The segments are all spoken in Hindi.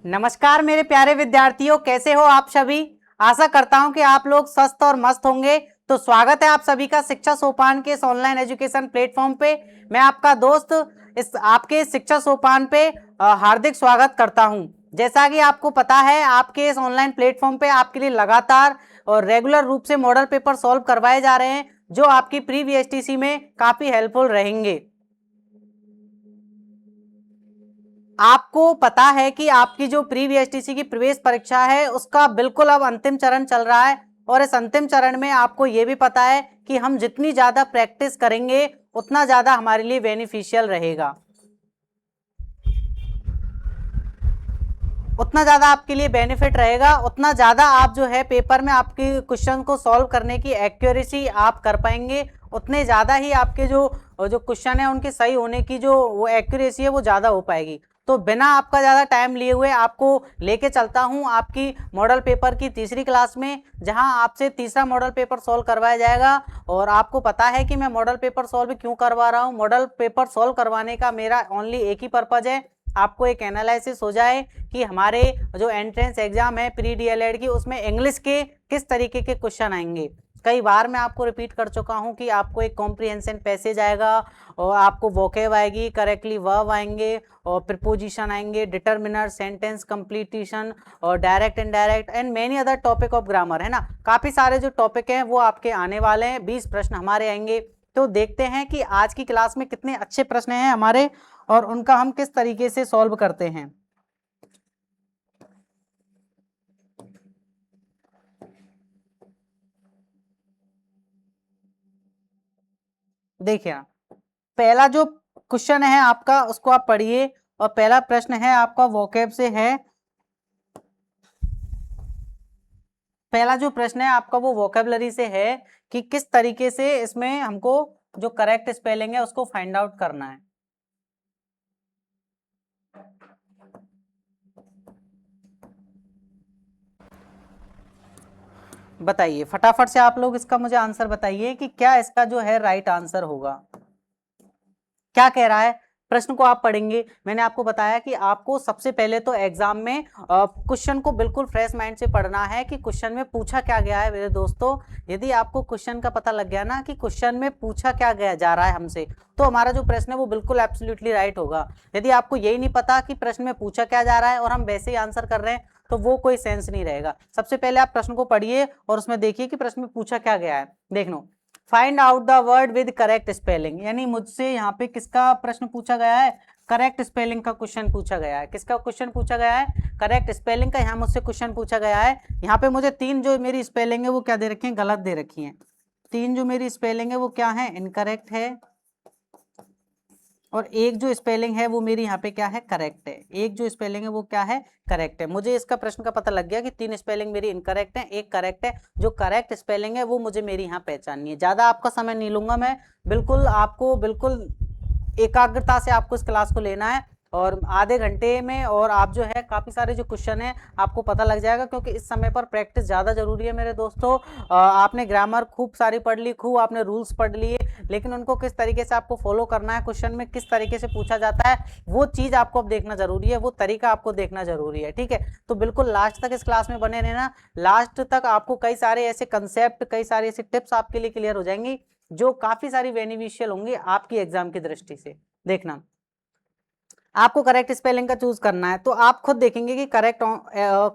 नमस्कार मेरे प्यारे विद्यार्थियों, कैसे हो आप सभी। आशा करता हूं कि आप लोग स्वस्थ और मस्त होंगे। तो स्वागत है आप सभी का शिक्षा सोपान के इस ऑनलाइन एजुकेशन प्लेटफॉर्म पे। मैं आपका दोस्त इस आपके शिक्षा सोपान पे हार्दिक स्वागत करता हूं। जैसा कि आपको पता है, आपके इस ऑनलाइन प्लेटफॉर्म पे आपके लिए लगातार और रेगुलर रूप से मॉडल पेपर सॉल्व करवाए जा रहे हैं, जो आपकी प्री वीएसटीसी में काफी हेल्पफुल रहेंगे। आपको पता है कि आपकी जो प्री वीएसटीसी की प्रवेश परीक्षा है उसका बिल्कुल अब अंतिम चरण चल रहा है, और इस अंतिम चरण में आपको यह भी पता है कि हम जितनी ज्यादा प्रैक्टिस करेंगे उतना ज्यादा हमारे लिए बेनिफिशियल रहेगा, उतना ज्यादा आपके लिए बेनिफिट रहेगा, उतना ज्यादा आप जो है पेपर में आपके क्वेश्चन को सॉल्व करने की एक्यूरेसी आप कर पाएंगे, उतने ज्यादा ही आपके जो जो क्वेश्चन है उनके सही होने की जो वो एक्यूरेसी है वो ज्यादा हो पाएगी। तो बिना आपका ज्यादा टाइम लिए हुए आपको लेके चलता हूं आपकी मॉडल पेपर की तीसरी क्लास में, जहां आपसे तीसरा मॉडल पेपर सॉल्व करवाया जाएगा। और आपको पता है कि मैं मॉडल पेपर सॉल्व क्यों करवा रहा हूं। मॉडल पेपर सॉल्व करवाने का मेरा ओनली एक ही पर्पज है, आपको एक एनालिसिस हो जाए कि हमारे जो एंट्रेंस एग्जाम है प्री डीएलएड की, उसमें इंग्लिश के किस तरीके के क्वेश्चन आएंगे। कई बार मैं आपको रिपीट कर चुका हूं कि आपको एक कॉम्प्रिहेंशन पैसेज आएगा, और आपको वोकेब आएगी, करेक्टली वर्ब आएंगे, और प्रीपोजिशन आएंगे, डिटर्मिनर, सेंटेंस कंप्लीटेशन, और direct indirect and many other topic of grammar, है ना। काफी सारे जो टॉपिक हैं वो आपके आने वाले हैं। 20 प्रश्न हमारे आएंगे। तो देखते हैं कि आज की क्लास में कितने अच्छे प्रश्न हैं हमारे, और उनका हम किस तरीके से सॉल्व करते हैं। देखिए, पहला जो क्वेश्चन है आपका उसको आप पढ़िए, और पहला प्रश्न है आपका वोकैब से है। पहला जो प्रश्न है आपका वो वोकैबुलरी से है कि किस तरीके से इसमें हमको जो करेक्ट स्पेलिंग है उसको फाइंड आउट करना है। बताइए फटाफट से आप लोग इसका मुझे आंसर बताइए कि क्या इसका जो है राइट आंसर होगा। क्या कह रहा है, प्रश्न को आप पढ़ेंगे। मैंने आपको बताया कि आपको सबसे पहले तो एग्जाम में क्वेश्चन को बिल्कुल फ्रेश माइंड से पढ़ना है कि क्वेश्चन में पूछा क्या गया है। मेरे दोस्तों, यदि आपको क्वेश्चन का पता लग गया ना कि क्वेश्चन में पूछा क्या गया जा रहा है हमसे, तो हमारा जो प्रश्न है वो बिल्कुल एब्सोल्युटली राइट होगा। यदि आपको यही नहीं पता कि प्रश्न में पूछा क्या जा रहा है और हम वैसे ही आंसर कर रहे हैं, तो वो कोई सेंस नहीं रहेगा। सबसे पहले आप प्रश्न को पढ़िए और उसमें देखिए कि प्रश्न में पूछा क्या गया है। देख लो, find out the word with correct spelling, यानी मुझसे यहाँ पे किसका प्रश्न पूछा गया है, करेक्ट स्पेलिंग का क्वेश्चन पूछा गया है। किसका क्वेश्चन पूछा गया है, करेक्ट स्पेलिंग का यहाँ मुझसे क्वेश्चन पूछा गया है। यहाँ पे मुझे 3 जो मेरी स्पेलिंग है वो क्या दे रखी है, गलत दे रखी है। 3 जो मेरी स्पेलिंग है वो क्या है, इनकरेक्ट है, और एक जो स्पेलिंग है वो मेरी यहाँ पे क्या है, करेक्ट है। एक जो स्पेलिंग है वो क्या है, करेक्ट है। मुझे इसका प्रश्न का पता लग गया कि 3 स्पेलिंग मेरी इनकरेक्ट है, एक करेक्ट है। जो करेक्ट स्पेलिंग है वो मुझे मेरी यहाँ पहचाननी है। ज्यादा आपका समय नहीं लूंगा मैं, बिल्कुल आपको बिल्कुल एकाग्रता से आपको इस क्लास को लेना है, और आधे घंटे में और आप जो है काफी सारे जो क्वेश्चन है आपको पता लग जाएगा, क्योंकि इस समय पर प्रैक्टिस ज्यादा जरूरी है मेरे दोस्तों। आपने ग्रामर खूब सारी पढ़ ली, खूब आपने रूल्स पढ़ लिए, लेकिन उनको किस तरीके से आपको फॉलो करना है, क्वेश्चन में किस तरीके से पूछा जाता है, वो चीज आपको अब देखना जरूरी है, वो तरीका आपको देखना जरूरी है। ठीक है, तो बिल्कुल लास्ट तक इस क्लास में बने रहना। लास्ट तक आपको कई सारे ऐसे कंसेप्ट, कई सारी ऐसी टिप्स आपके लिए क्लियर हो जाएंगी जो काफी सारी बेनिफिशियल होंगी आपकी एग्जाम की दृष्टि से। देखना, आपको करेक्ट स्पेलिंग का चूज करना है, तो आप खुद देखेंगे कि करेक्ट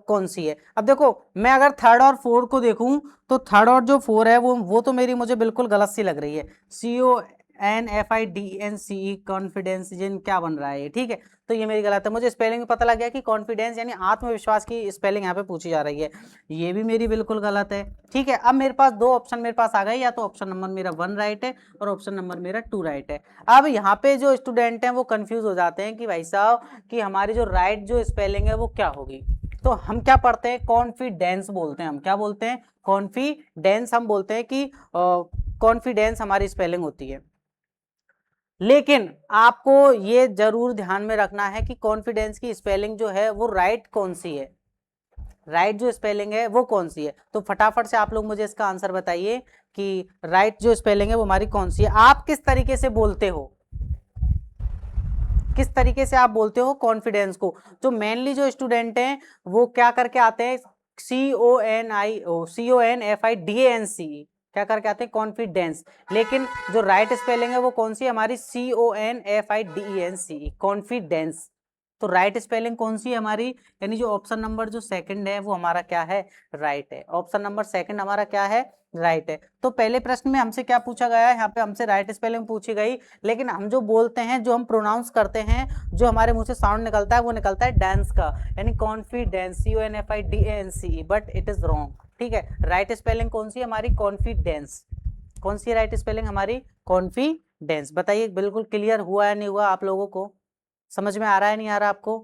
कौन सी है। अब देखो, मैं अगर थर्ड और फोर्थ को देखूं, तो थर्ड और जो 4 है वो तो मेरी मुझे बिल्कुल गलत सी लग रही है। CONFIDENCE, कॉन्फिडेंस, जिन क्या बन रहा है ये, ठीक है। तो ये मेरी गलत है। मुझे स्पेलिंग पता लग गया कि कॉन्फिडेंस यानी आत्मविश्वास की स्पेलिंग यहाँ पे पूछी जा रही है, ये भी मेरी बिल्कुल गलत है। ठीक है, अब मेरे पास 2 ऑप्शन मेरे पास आ गए, या तो ऑप्शन नंबर मेरा 1 राइट है और ऑप्शन नंबर मेरा 2 राइट है। अब यहाँ पे जो स्टूडेंट हैं वो कंफ्यूज हो जाते हैं कि भाई साहब कि हमारी जो राइट जो स्पेलिंग है वो क्या होगी। तो हम क्या पढ़ते हैं, कॉन्फिडेंस बोलते हैं। हम क्या बोलते हैं, कॉन्फिडेंस। हम बोलते हैं कि कॉन्फिडेंस हमारी स्पेलिंग होती है। लेकिन आपको ये जरूर ध्यान में रखना है कि कॉन्फिडेंस की स्पेलिंग जो है वो राइट कौन सी है, राइट जो स्पेलिंग है वो कौन सी है। तो फटाफट से आप लोग मुझे इसका आंसर बताइए कि राइट जो स्पेलिंग है वो हमारी कौन सी है। आप किस तरीके से बोलते हो, किस तरीके से आप बोलते हो कॉन्फिडेंस को। जो मेनली जो स्टूडेंट हैं वो क्या करके आते हैं, CONFIDANCE क्या करके आते हैं, कॉन्फिडेंस। लेकिन जो राइट स्पेलिंग है वो कौन सी है हमारी, CONFIDENCE, कॉन्फिडेंस। तो राइट स्पेलिंग कौन सी है हमारी, यानी जो ऑप्शन नंबर जो सेकंड है वो हमारा क्या है, राइट है। ऑप्शन नंबर सेकंड हमारा क्या है, राइट है। तो पहले प्रश्न में हमसे क्या पूछा गया है, यहाँ पे हमसे राइट स्पेलिंग पूछी गई, लेकिन हम जो बोलते हैं, जो हम प्रोनाउंस करते हैं, जो हमारे मुंह से साउंड निकलता है वो निकलता है डांस का, यानी confidence, CONFIDENCE, but it is wrong. ठीक है, राइट स्पेलिंग कौन सी हमारी, कॉन्फिडेंस। कौन सी राइट स्पेलिंग हमारी, कॉन्फिडेंस। बताइए बिल्कुल क्लियर हुआ या नहीं हुआ आप लोगों को, समझ में आ रहा है नहीं आ रहा आपको?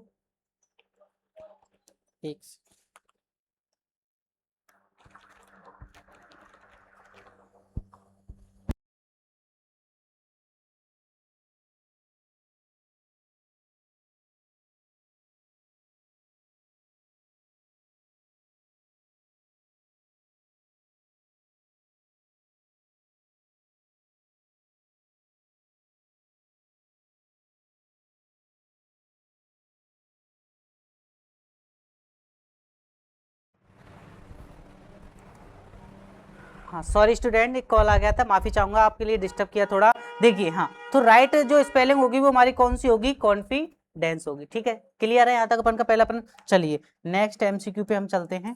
ठीक, हाँ सॉरी स्टूडेंट, एक कॉल आ गया था, माफी चाहूंगा आपके लिए, डिस्टर्ब किया थोड़ा। देखिए हाँ, तो राइट जो स्पेलिंग होगी वो हमारी कौन सी होगी, कॉन्फिडेंस होगी। ठीक है, क्लियर है यहाँ तक अपन का पहला अपन। चलिए नेक्स्ट MCQ पे हम चलते हैं।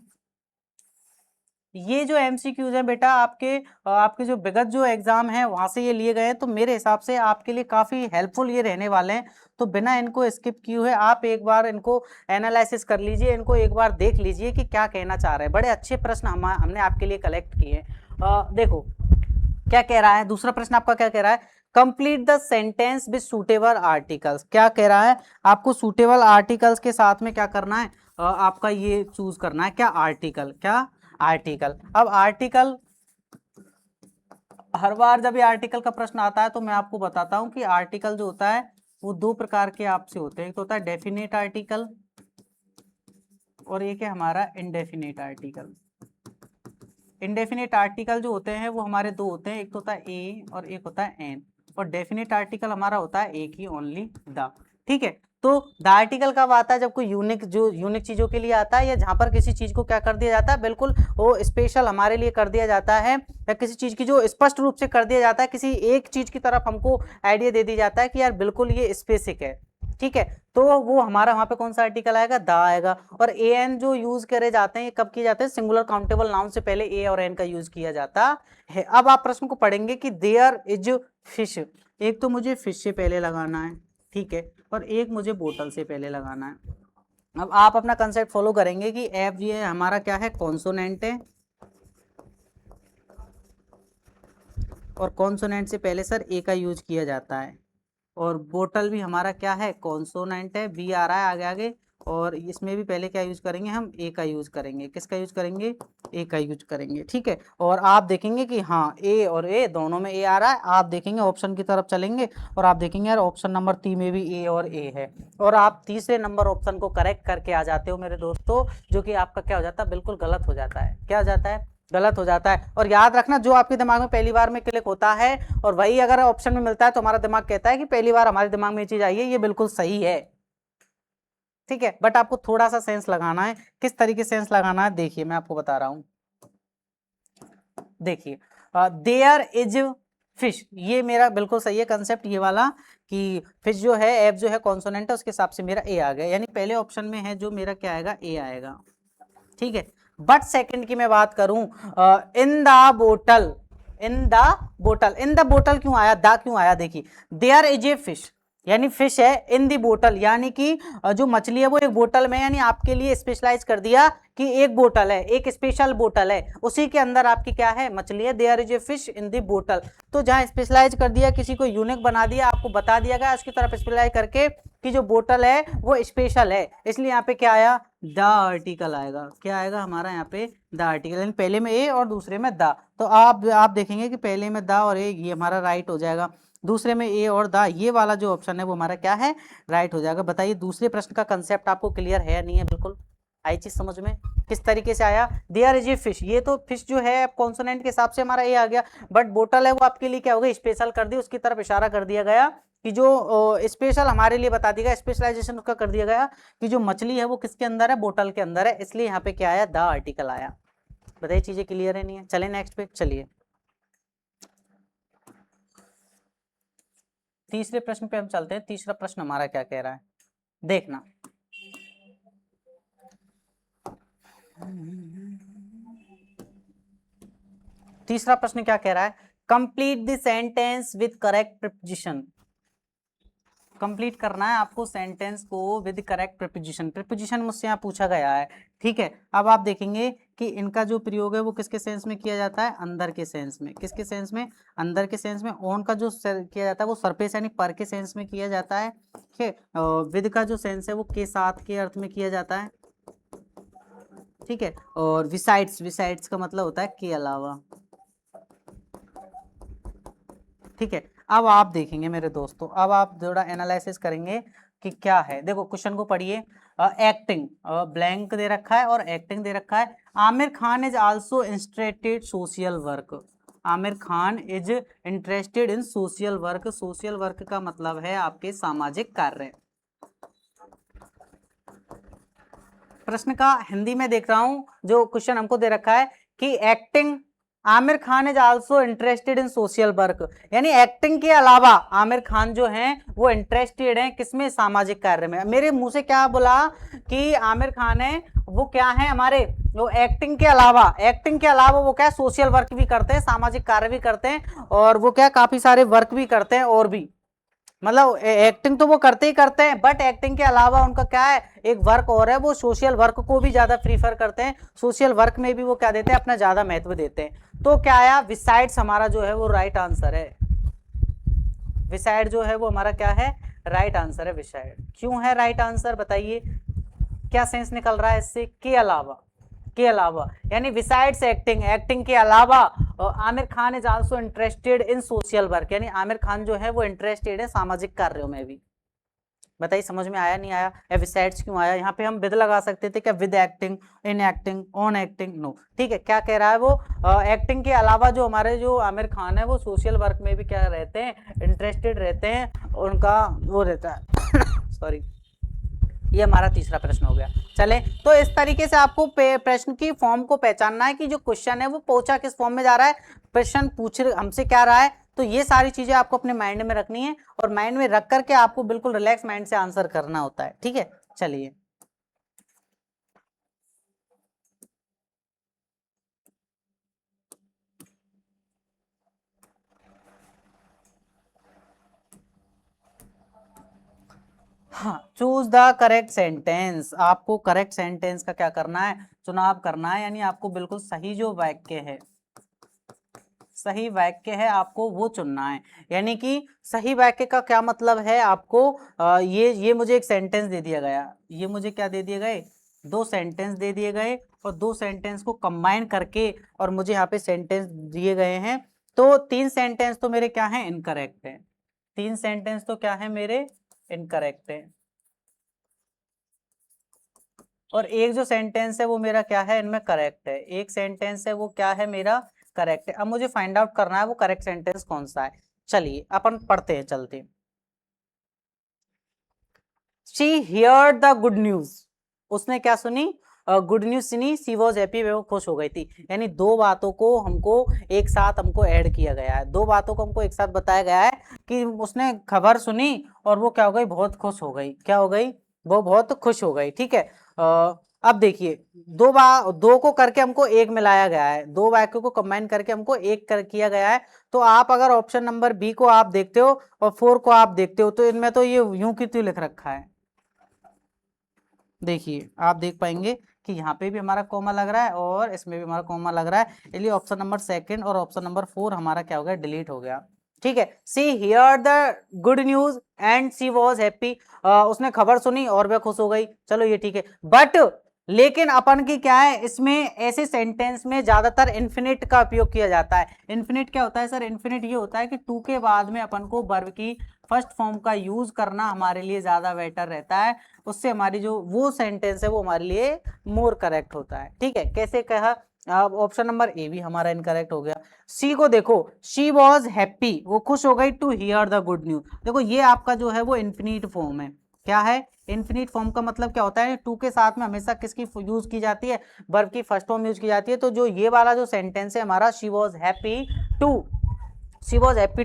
ये जो MCQs हैं बेटा आपके जो विगत जो एग्जाम है वहां से ये लिए गए हैं, तो मेरे हिसाब से आपके लिए काफी हेल्पफुल ये रहने वाले हैं। तो बिना इनको स्किप किए हुए आप एक बार इनको एनालिसिस कर लीजिए, इनको एक बार देख लीजिए कि क्या कहना चाह रहे हैं। बड़े अच्छे प्रश्न हमने आपके लिए कलेक्ट किए हैं। देखो क्या कह रहा है, दूसरा प्रश्न आपका क्या कह रहा है, complete the sentence with suitable articles. क्या कह रहा है, आपको सूटेबल आर्टिकल्स के साथ में क्या करना है, आपका ये चूज करना है, क्या आर्टिकल, क्या आर्टिकल। अब आर्टिकल हर बार जब ये आर्टिकल का प्रश्न आता है तो मैं आपको बताता हूं कि आर्टिकल जो होता है वो दो प्रकार के आपसे होते हैं, एक तो होता है डेफिनेट आर्टिकल और एक है हमारा इनडेफिनेट आर्टिकल। इनडेफिनेट आर्टिकल जो होते हैं वो हमारे दो होते हैं, एक तो होता है ए और एक होता है एन, और डेफिनेट आर्टिकल हमारा होता है एक ही, ओनली द। ठीक है, तो द आर्टिकल कब आता है, जब कोई यूनिक चीजों के लिए आता है, या जहां पर किसी चीज को क्या कर दिया जाता है, बिल्कुल वो स्पेशल हमारे लिए कर दिया जाता है, या किसी चीज की जो स्पष्ट रूप से कर दिया जाता है, किसी एक चीज की तरफ हमको आइडिया दे दी जाता है कि यार बिल्कुल ये स्पेसिफिक है। ठीक है, तो वो हमारा वहां पे कौन सा आर्टिकल आएगा, द आएगा। और ए एन जो यूज करे जाते हैं, ये कब किए जाते हैं, सिंगुलर काउंटेबल नाउन से पहले ए और एन का यूज किया जाता है। अब आप प्रश्न को पढ़ेंगे कि देयर इज फिश, एक तो मुझे फिश से पहले लगाना है, ठीक है, और एक मुझे बोतल से पहले लगाना है। अब आप अपना कंसेप्ट फॉलो करेंगे कि एफ ये हमारा क्या है, कॉन्सोनेंट है, और कॉन्सोनेंट से पहले सर ए का यूज किया जाता है, और बोतल भी हमारा क्या है, कॉन्सोनेंट है, बी आ रहा है आगे आगे, और इसमें भी पहले क्या यूज करेंगे, हम ए का यूज करेंगे। किसका यूज करेंगे, ए का यूज करेंगे। ठीक है, और आप देखेंगे कि हाँ ए और ए दोनों में ए आ रहा है, आप देखेंगे ऑप्शन की तरफ चलेंगे और आप देखेंगे यार ऑप्शन नंबर 3 में भी ए और ए है, और आप तीसरे नंबर ऑप्शन को करेक्ट करके आ जाते हो मेरे दोस्तों, जो कि आपका क्या हो जाता है, बिल्कुल गलत हो जाता है। क्या हो जाता है, गलत हो जाता है। और याद रखना, जो आपके दिमाग में पहली बार में क्लिक होता है और वही अगर ऑप्शन में मिलता है तो हमारा दिमाग कहता है कि पहली बार हमारे दिमाग में ये चीज आई है, ये बिल्कुल सही है। ठीक है, बट आपको थोड़ा सा सेंस लगाना है। किस तरीके सेंस लगाना है, देखिए मैं आपको बता रहा हूं। देखिए देयर इज फिश, ये मेरा बिल्कुल सही है कंसेप्ट ये वाला, कि फिश जो है, एफ जो है कॉन्सोनेंट है, उसके हिसाब से मेरा ए आ गया, यानी पहले ऑप्शन में है जो मेरा क्या आएगा, ए आएगा। ठीक है, बट सेकंड की मैं बात करूं, इन द बोतल, इन द बोतल, इन द बोतल क्यों आया, द क्यों आया, देखिए देयर इज ए फिश, यानी फिश है इन दी बोतल, यानी कि जो मछली है वो एक बोतल में, यानी आपके लिए स्पेशलाइज कर दिया कि एक बोतल है, एक स्पेशल बोतल है, उसी के अंदर आपकी क्या है, मछली है, there is a fish in the बोतल। तो जहां स्पेशलाइज कर दिया, किसी को यूनिक बना दिया, आपको बता दिया गया उसकी तरफ स्पेशलाइज करके कि जो बोतल है वो स्पेशल है, इसलिए यहाँ पे क्या आया, द आर्टिकल आएगा। क्या आएगा हमारा यहाँ पे, द आर्टिकल, यानी पहले में ए और दूसरे में द। तो आप देखेंगे कि पहले में द और ए, ये हमारा राइट हो जाएगा, दूसरे में ए और द, ये वाला जो ऑप्शन है वो हमारा क्या है, राइट हो जाएगा। बताइए दूसरे प्रश्न का कंसेप्ट आपको क्लियर है या नहीं है, बिल्कुल आई चीज समझ में, किस तरीके से आया, देयर इज ए फिश, ये तो फिश जो है कॉन्सोनेंट के हिसाब से हमारा ए आ गया, बट बोतल है वो आपके लिए क्या हो गई, स्पेशल कर दी, उसकी तरफ इशारा कर दिया गया कि जो स्पेशल हमारे लिए बता दिया गया, स्पेशलाइजेशन उसका कर दिया गया कि जो मछली है वो किसके अंदर है, बोतल के अंदर है, इसलिए यहाँ पे क्या आया, द आर्टिकल आया। बताइए चीजें क्लियर है नहीं है? चले नेक्स्ट पे, चलिए तीसरे प्रश्न पे हम चलते हैं। तीसरा प्रश्न हमारा क्या कह रहा है, देखना। तीसरा प्रश्न क्या कह रहा है, complete the sentence with correct preposition. Complete करना है आपको सेंटेंस को विद करेक्ट प्रीपोजिशन। प्रीपोजिशन मुझसे यहाँ पूछा गया है, ठीक है। अब आप देखेंगे कि इनका जो प्रयोग है वो किसके सेंस में किया जाता है, अंदर के सेंस में। किसके सेंस में, अंदर के सेंस में। ऑन का जो किया जाता है वो सरफेस यानी पर के सेंस में किया जाता है, ठीक है। विद का जो सेंस है वो के साथ के अर्थ में किया जाता है, ठीक है। और विसाइड्स, विसाइड्स का मतलब होता है के अलावा, ठीक है। अब आप देखेंगे मेरे दोस्तों, अब आप थोड़ा एनालिसिस करेंगे कि क्या है। देखो क्वेश्चन को पढ़िए, एक्टिंग ब्लैंक दे रखा है और एक्टिंग दे रखा है। Aamir Khan is also interested social work. Aamir Khan is interested in social work. Social work का मतलब है आपके सामाजिक कार्य। प्रश्न का हिंदी में देख रहा हूं, जो क्वेश्चन हमको दे रखा है कि acting, Aamir Khan is also interested in social work, यानी एक्टिंग के अलावा आमिर खान जो हैं वो इंटरेस्टेड हैं किसमें, सामाजिक कार्य में। मेरे मुंह से क्या बोला कि आमिर खान है वो क्या है हमारे, वो एक्टिंग के अलावा, एक्टिंग के अलावा वो क्या, सोशल वर्क भी करते हैं, सामाजिक कार्य भी करते हैं, और वो क्या काफी सारे वर्क भी करते हैं। और भी मतलब एक्टिंग तो वो करते ही करते हैं, बट एक्टिंग के अलावा उनका क्या है, एक वर्क और है, वो सोशल वर्क को भी ज्यादा प्रीफर करते हैं। सोशल वर्क में भी वो क्या देते हैं, अपना ज्यादा महत्व देते हैं। तो क्या आया, विसाइड्स हमारा जो है वो राइट आंसर है। विसाइड जो है वो हमारा क्या है, राइट आंसर है विसाइड। क्यों है राइट आंसर बताइए, क्या सेंस निकल रहा है इससे, के अलावा, के अलावा यानी विसाइड्स एक्टिंग, एक्टिंग के अलावा Aamir Khan is also interested in social work, यानी आमिर खान जो है वो इंटरेस्टेड है सामाजिक कार्यों में भी। बताइए समझ में आया नहीं आया, या विसाइड्स क्यों आया। यहाँ पे हम विद लगा सकते थे क्या, with acting, in acting, on acting, no, ठीक है। क्या कह रहा है वो, एक्टिंग के अलावा जो हमारे जो आमिर खान है वो सोशल वर्क में भी क्या रहते हैं, इंटरेस्टेड रहते हैं, उनका वो रहता है सॉरी। ये हमारा तीसरा प्रश्न हो गया। चले तो इस तरीके से आपको प्रश्न की फॉर्म को पहचानना है कि जो क्वेश्चन है वो पहुंचा किस फॉर्म में जा रहा है, प्रश्न पूछ हमसे क्या रहा है। तो ये सारी चीजें आपको अपने माइंड में रखनी है, और माइंड में रख करके आपको बिल्कुल रिलैक्स माइंड से आंसर करना होता है, ठीक है। चलिए हाँ, चूज द करेक्ट सेंटेंस। आपको करेक्ट सेंटेंस का क्या करना है, चुनाव करना है, यानी आपको बिल्कुल सही जो वाक्य है, सही वाक्य है आपको वो चुनना है। यानी कि सही वाक्य का क्या मतलब है, आपको ये मुझे एक सेंटेंस दे दिया गया, ये मुझे क्या दे दिए गए, दो सेंटेंस दे दिए गए, और दो सेंटेंस को कंबाइन करके और मुझे यहाँ पे सेंटेंस दिए गए हैं। तो तीन सेंटेंस तो मेरे क्या हैं, इनकरेक्ट है। तीन सेंटेंस तो क्या है मेरे, इनकरेक्ट है। और एक जो सेंटेंस है वो मेरा क्या है, इनमें करेक्ट है। एक सेंटेंस है वो क्या है मेरा, करेक्ट है। अब मुझे फाइंड आउट करना है वो करेक्ट सेंटेंस कौन सा है। चलिए अपन पढ़ते हैं, चलते। She heard the good news, उसने क्या सुनी, गुड न्यूज सुनी। सी वॉज हैप्पी, वो खुश हो गई थी। यानी दो बातों को हमको एक साथ हमको ऐड किया गया है, दो बातों को हमको एक साथ बताया गया है कि उसने खबर सुनी और वो क्या हो गई, बहुत खुश हो गई। क्या हो गई, वो बहुत खुश हो गई, ठीक है। अब देखिए दो को करके हमको एक मिलाया गया है, दो वाक्यों को कंबाइन करके हमको एक किया गया है। तो आप अगर ऑप्शन नंबर बी को आप देखते हो और 4 को आप देखते हो, तो इनमें तो ये यूं की त्यों लिख रखा है। देखिए आप देख पाएंगे कि यहाँ पे भी हमारा कॉमा लग रहा है और इसमें भी हमारा कॉमा लग रहा है, इसलिए ऑप्शन नंबर सेकंड और ऑप्शन नंबर 4 हमारा क्या हो गया, डिलीट हो गया, ठीक है। She hear the good news and she was happy, उसने खबर सुनी और वह खुश हो गई, चलो ये ठीक है। बट लेकिन अपन की क्या है, इसमें ऐसे सेंटेंस में ज्यादातर इन्फिनिट का उपयोग किया जाता है। इन्फिनिट क्या होता है सर, इन्फिनिट ये होता है कि टू के बाद में अपन को वर्ब की फर्स्ट फॉर्म का यूज करना हमारे लिए ज्यादा बेटर रहता है, उससे हमारी जो वो सेंटेंस है वो हमारे लिए मोर करेक्ट होता है, ठीक है। कैसे कहा अब ऑप्शन नंबर ए भी हमारा इनकरेक्ट हो गया। सी को देखो, शी वॉज हैप्पी, वो खुश हो गई, to hear the good news. देखो ये आपका जो है वो इन्फिनिट फॉर्म है। क्या है? इन्फिनिट फॉर्म का मतलब क्या होता है? टू के साथ में हमेशा किसकी यूज की जाती है? वर्ब की फर्स्ट फॉर्म यूज की जाती है। तो जो ये वाला जो सेंटेंस है हमारा, she was happy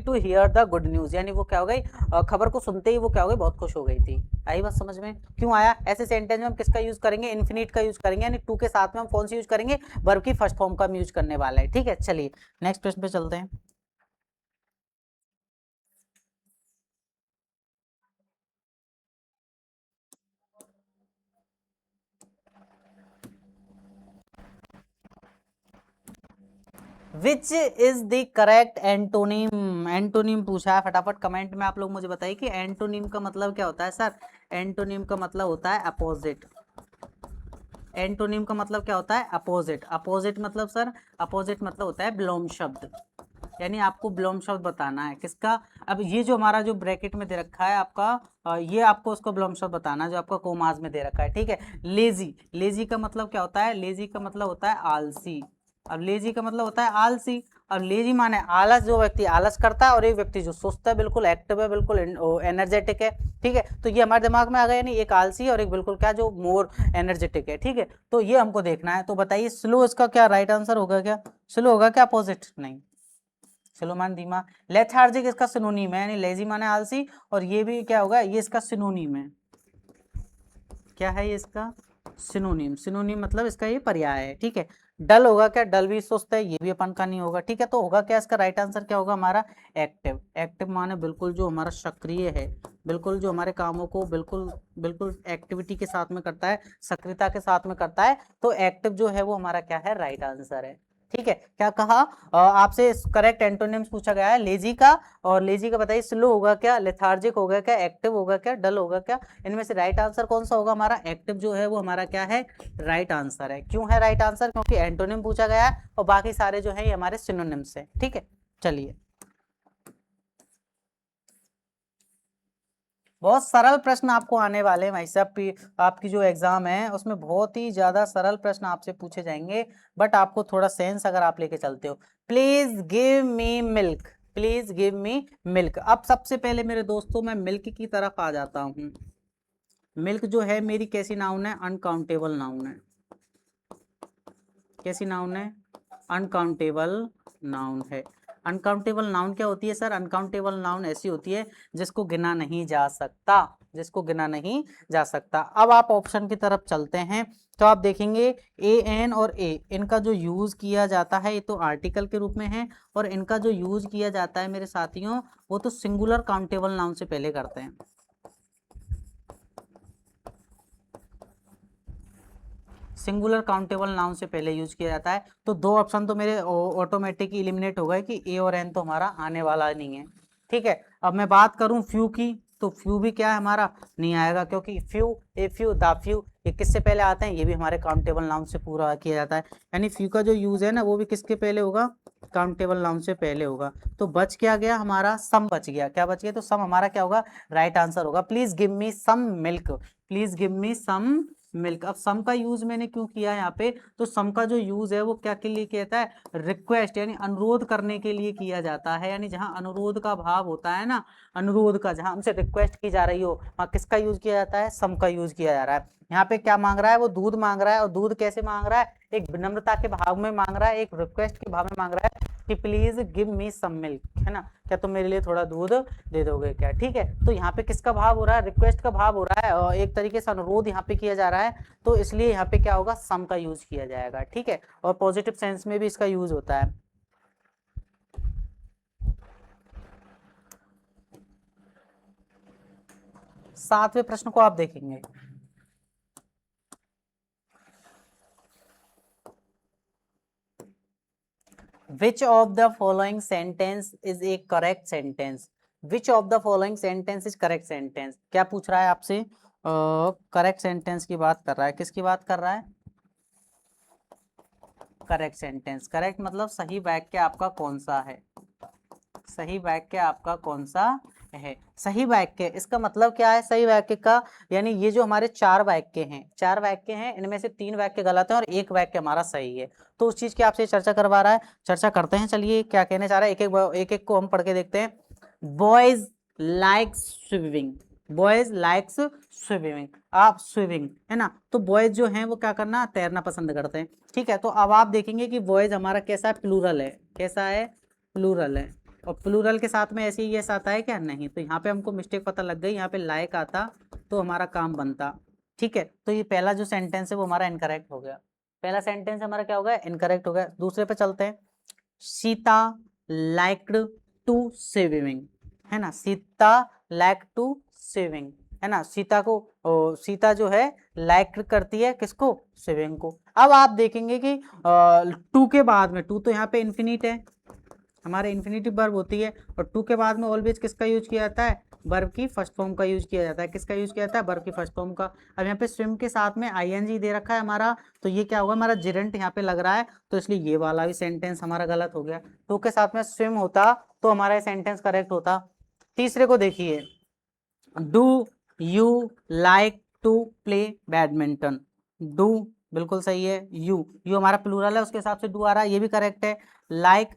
to hear the good news, यानी वो क्या हो गई, खबर को सुनते ही वो क्या हो गई, बहुत खुश हो गई थी। आई बात समझ में? क्यों आया? ऐसे सेंटेंस में हम किसका यूज करेंगे? इन्फिनिट का यूज करेंगे, यानी टू के साथ में हम कौन सी यूज करेंगे? वर्ब की फर्स्ट फॉर्म का हम यूज करने वाला है। ठीक है, चलिए नेक्स्ट प्रश्न पे चलते हैं। Which is the correct antonym? Antonym पूछा है, फटाफट कमेंट में आप लोग मुझे बताइए कि एंटोनिम का मतलब क्या होता है सर। एंटोनिम का मतलब होता है अपोजिट। एंटोनिम का मतलब क्या होता है? अपोजिट। अपोजिट मतलब सर, अपोजिट मतलब होता है विलोम शब्द, यानी आपको विलोम शब्द बताना है किसका। अब ये जो हमारा जो ब्रैकेट में दे रखा है आपका, ये आपको उसको विलोम शब्द बताना है जो आपका कोमास में दे रखा है। ठीक है, लेजी, लेजी का मतलब क्या होता है? लेजी का मतलब होता है आलसी। अब लेजी का मतलब होता है आलसी। अब लेजी माने आलस, जो व्यक्ति आलस करता है, और एक व्यक्ति जो सुस्त है, बिल्कुल एक्टिव है, बिल्कुल एनर्जेटिक है। ठीक है, तो ये हमारे दिमाग में आ गया, यानी एक आलसी और एक बिल्कुल क्या, जो मोर एनर्जेटिक है। ठीक है, तो ये हमको देखना है। तो बताइए स्लो इसका क्या राइट आंसर होगा? क्या स्लो होगा? क्या अपोजिट? नहीं, स्लो मान धीमा। लेथार्जिक इसका सिनोनिम है, यानी लेजी माने आलसी, और ये भी क्या होगा, ये इसका सिनोनिम है। क्या है ये इसका? सिनोनिम। सिनोनिम मतलब इसका ये पर्याय है। ठीक है, डल होगा क्या? डल भी सुस्त है, ये भी अपन का नहीं होगा। ठीक है, तो होगा क्या इसका राइट आंसर? क्या होगा हमारा? एक्टिव। एक्टिव माने बिल्कुल जो हमारा सक्रिय है, बिल्कुल जो हमारे कामों को बिल्कुल बिल्कुल एक्टिविटी के साथ में करता है, सक्रियता के साथ में करता है। तो एक्टिव जो है वो हमारा क्या है? राइट आंसर है। ठीक है, क्या कहा? आपसे करेक्ट एंटोनिम्स पूछा गया है लेजी का, और लेजी का बताइए स्लो होगा क्या, लेथार्जिक होगा क्या, एक्टिव होगा क्या, डल होगा क्या? इनमें से राइट आंसर कौन सा होगा हमारा? एक्टिव जो है वो हमारा क्या है? राइट आंसर है। क्यों है राइट आंसर? क्योंकि एंटोनिम पूछा गया है और बाकी सारे जो है ये हमारे सिनोनिम्स है। ठीक है, चलिए बहुत सरल प्रश्न आपको आने वाले हैं भाई साहब। आपकी जो एग्जाम है उसमें बहुत ही ज्यादा सरल प्रश्न आपसे पूछे जाएंगे, बट आपको थोड़ा सेंस अगर आप लेके चलते हो। Please give me milk, please give me milk. अब सबसे पहले मेरे दोस्तों मैं मिल्क की तरफ आ जाता हूँ। मिल्क जो है मेरी कैसी नाउन है? अनकाउंटेबल नाउन है। कैसी नाउन है? अनकाउंटेबल नाउन है। अनकाउंटेबल नाउन क्या होती है सर? अनकाउंटेबल नाउन ऐसी होती है जिसको गिना नहीं जा सकता, जिसको गिना नहीं जा सकता। अब आप ऑप्शन की तरफ चलते हैं तो आप देखेंगे ए एन और ए, इनका जो यूज किया जाता है ये तो आर्टिकल के रूप में है, और इनका जो यूज किया जाता है मेरे साथियों वो तो सिंगुलर काउंटेबल नाउन से पहले करते हैं। सिंगुलर काउंटेबल नाउन से पहले यूज किया जाता है। तो दो ऑप्शन तो मेरे ऑटोमेटिक इलिमिनेट हो गए कि ए और एन तो हमारा आने वाला नहीं है। ठीक है, अब मैं बात करूं फ्यू की, तो फ्यू भी क्या है हमारा? नहीं आएगा, क्योंकि few, a few, the few, ये किससे पहले आते हैं? ये भी हमारे काउंटेबल नाउन से पूरा किया जाता है। यानी फ्यू का जो यूज है ना वो भी किसके पहले होगा? काउंटेबल नाउन से पहले होगा। तो बच क्या गया हमारा? सम बच गया। क्या बच गया? तो सम हमारा क्या होगा? राइट आंसर होगा। Please give me some milk, please give me some milk. अब सम का यूज मैंने क्यों किया है यहाँ पे? तो सम का जो यूज है वो क्या के लिए कहता है? रिक्वेस्ट, यानी अनुरोध करने के लिए किया जाता है। यानी जहां अनुरोध का भाव होता है ना, अनुरोध का, जहां हमसे रिक्वेस्ट की जा रही हो, वहां किसका यूज किया जाता है? सम का यूज किया जा रहा है। यहाँ पे क्या मांग रहा है? वो दूध मांग रहा है, और दूध कैसे मांग रहा है? एक विनम्रता के भाव में मांग रहा है, एक रिक्वेस्ट के भाव में मांग रहा है कि please give me some milk, है ना, क्या तुम मेरे लिए थोड़ा दूध दे दोगे क्या? ठीक है, तो यहाँ पे किसका भाव हो रहा है? रिक्वेस्ट का भाव हो रहा है, और एक तरीके से अनुरोध यहाँ पे किया जा रहा है। तो इसलिए यहाँ पे क्या होगा? सम का यूज किया जाएगा। ठीक है, और पॉजिटिव सेंस में भी इसका यूज होता है। सातवें प्रश्न को आप देखेंगे। Which of the following sentence is a correct sentence? Which of the following sentence is correct sentence? क्या पूछ रहा है आपसे? करेक्ट सेंटेंस की बात कर रहा है। किसकी बात कर रहा है? Correct sentence. करेक्ट मतलब सही वाक्य आपका कौन सा है? सही वाक्य आपका कौन सा है। सही वाक्य, इसका मतलब क्या है सही वाक्य का, यानी ये जो हमारे 4 वाक्य हैं, 4 वाक्य हैं, इनमें से 3 वाक्य गलत हैं और 1 वाक्य हमारा सही है। तो उस चीज की आपसे चर्चा करवा रहा है, चर्चा करते हैं। चलिए क्या कहने चाह रहा है, एक एक को हम पढ़ के देखते हैं। Boys like swimming, boys likes swimming, आप स्विमिंग है ना, तो बॉयज जो हैं वो क्या करना, तैरना पसंद करते हैं। ठीक है, तो अब आप देखेंगे कि बॉयज हमारा कैसा है, प्लूरल है, कैसा है, प्लूरल है। और प्लूरल के साथ में ऐसे ही यस आता है क्या, नहीं, तो यहाँ पे हमको मिस्टेक पता लग गई, यहाँ पे लायक आता तो हमारा काम बनता। ठीक है, तो ये पहला जो सेंटेंस है वो हमारा इनकरेक्ट हो गया, पहला सेंटेंस हमारा क्या हो गया, इनकरेक्ट हो गया। दूसरे पे चलते हैं। सीता लाइक्ड टू स्विमिंग, है ना, सीता लाइक टू स्विमिंग, है ना, सीता को सीता जो है लाइक करती है किसको, स्विमिंग को। अब आप देखेंगे कि टू के बाद में, टू तो यहाँ पे इन्फिनिट है, हमारे इन्फिनिटिव वर्ब होती है, और टू के बाद में ऑलवेज किसका यूज किया जाता है, वर्ब की फर्स्ट फॉर्म का यूज किया जाता है। किसका यूज किया जाता है, वर्ब की फर्स्ट फॉर्म का। अब यहाँ पे स्विम के साथ में आईएनजी दे रखा है हमारा, तो ये क्या होगा, हमारा जिरेंट यहाँ पे लग रहा है, तो इसलिए ये वाला भी सेंटेंस हमारा गलत हो गया। टू के साथ में स्विम होता तो हमारा सेंटेंस करेक्ट होता। तीसरे को देखिए, do you like to play badminton, do बिल्कुल सही है, यू हमारा प्लूरल है, उसके हिसाब से डू आ रहा है, ये भी करेक्ट है। लाइक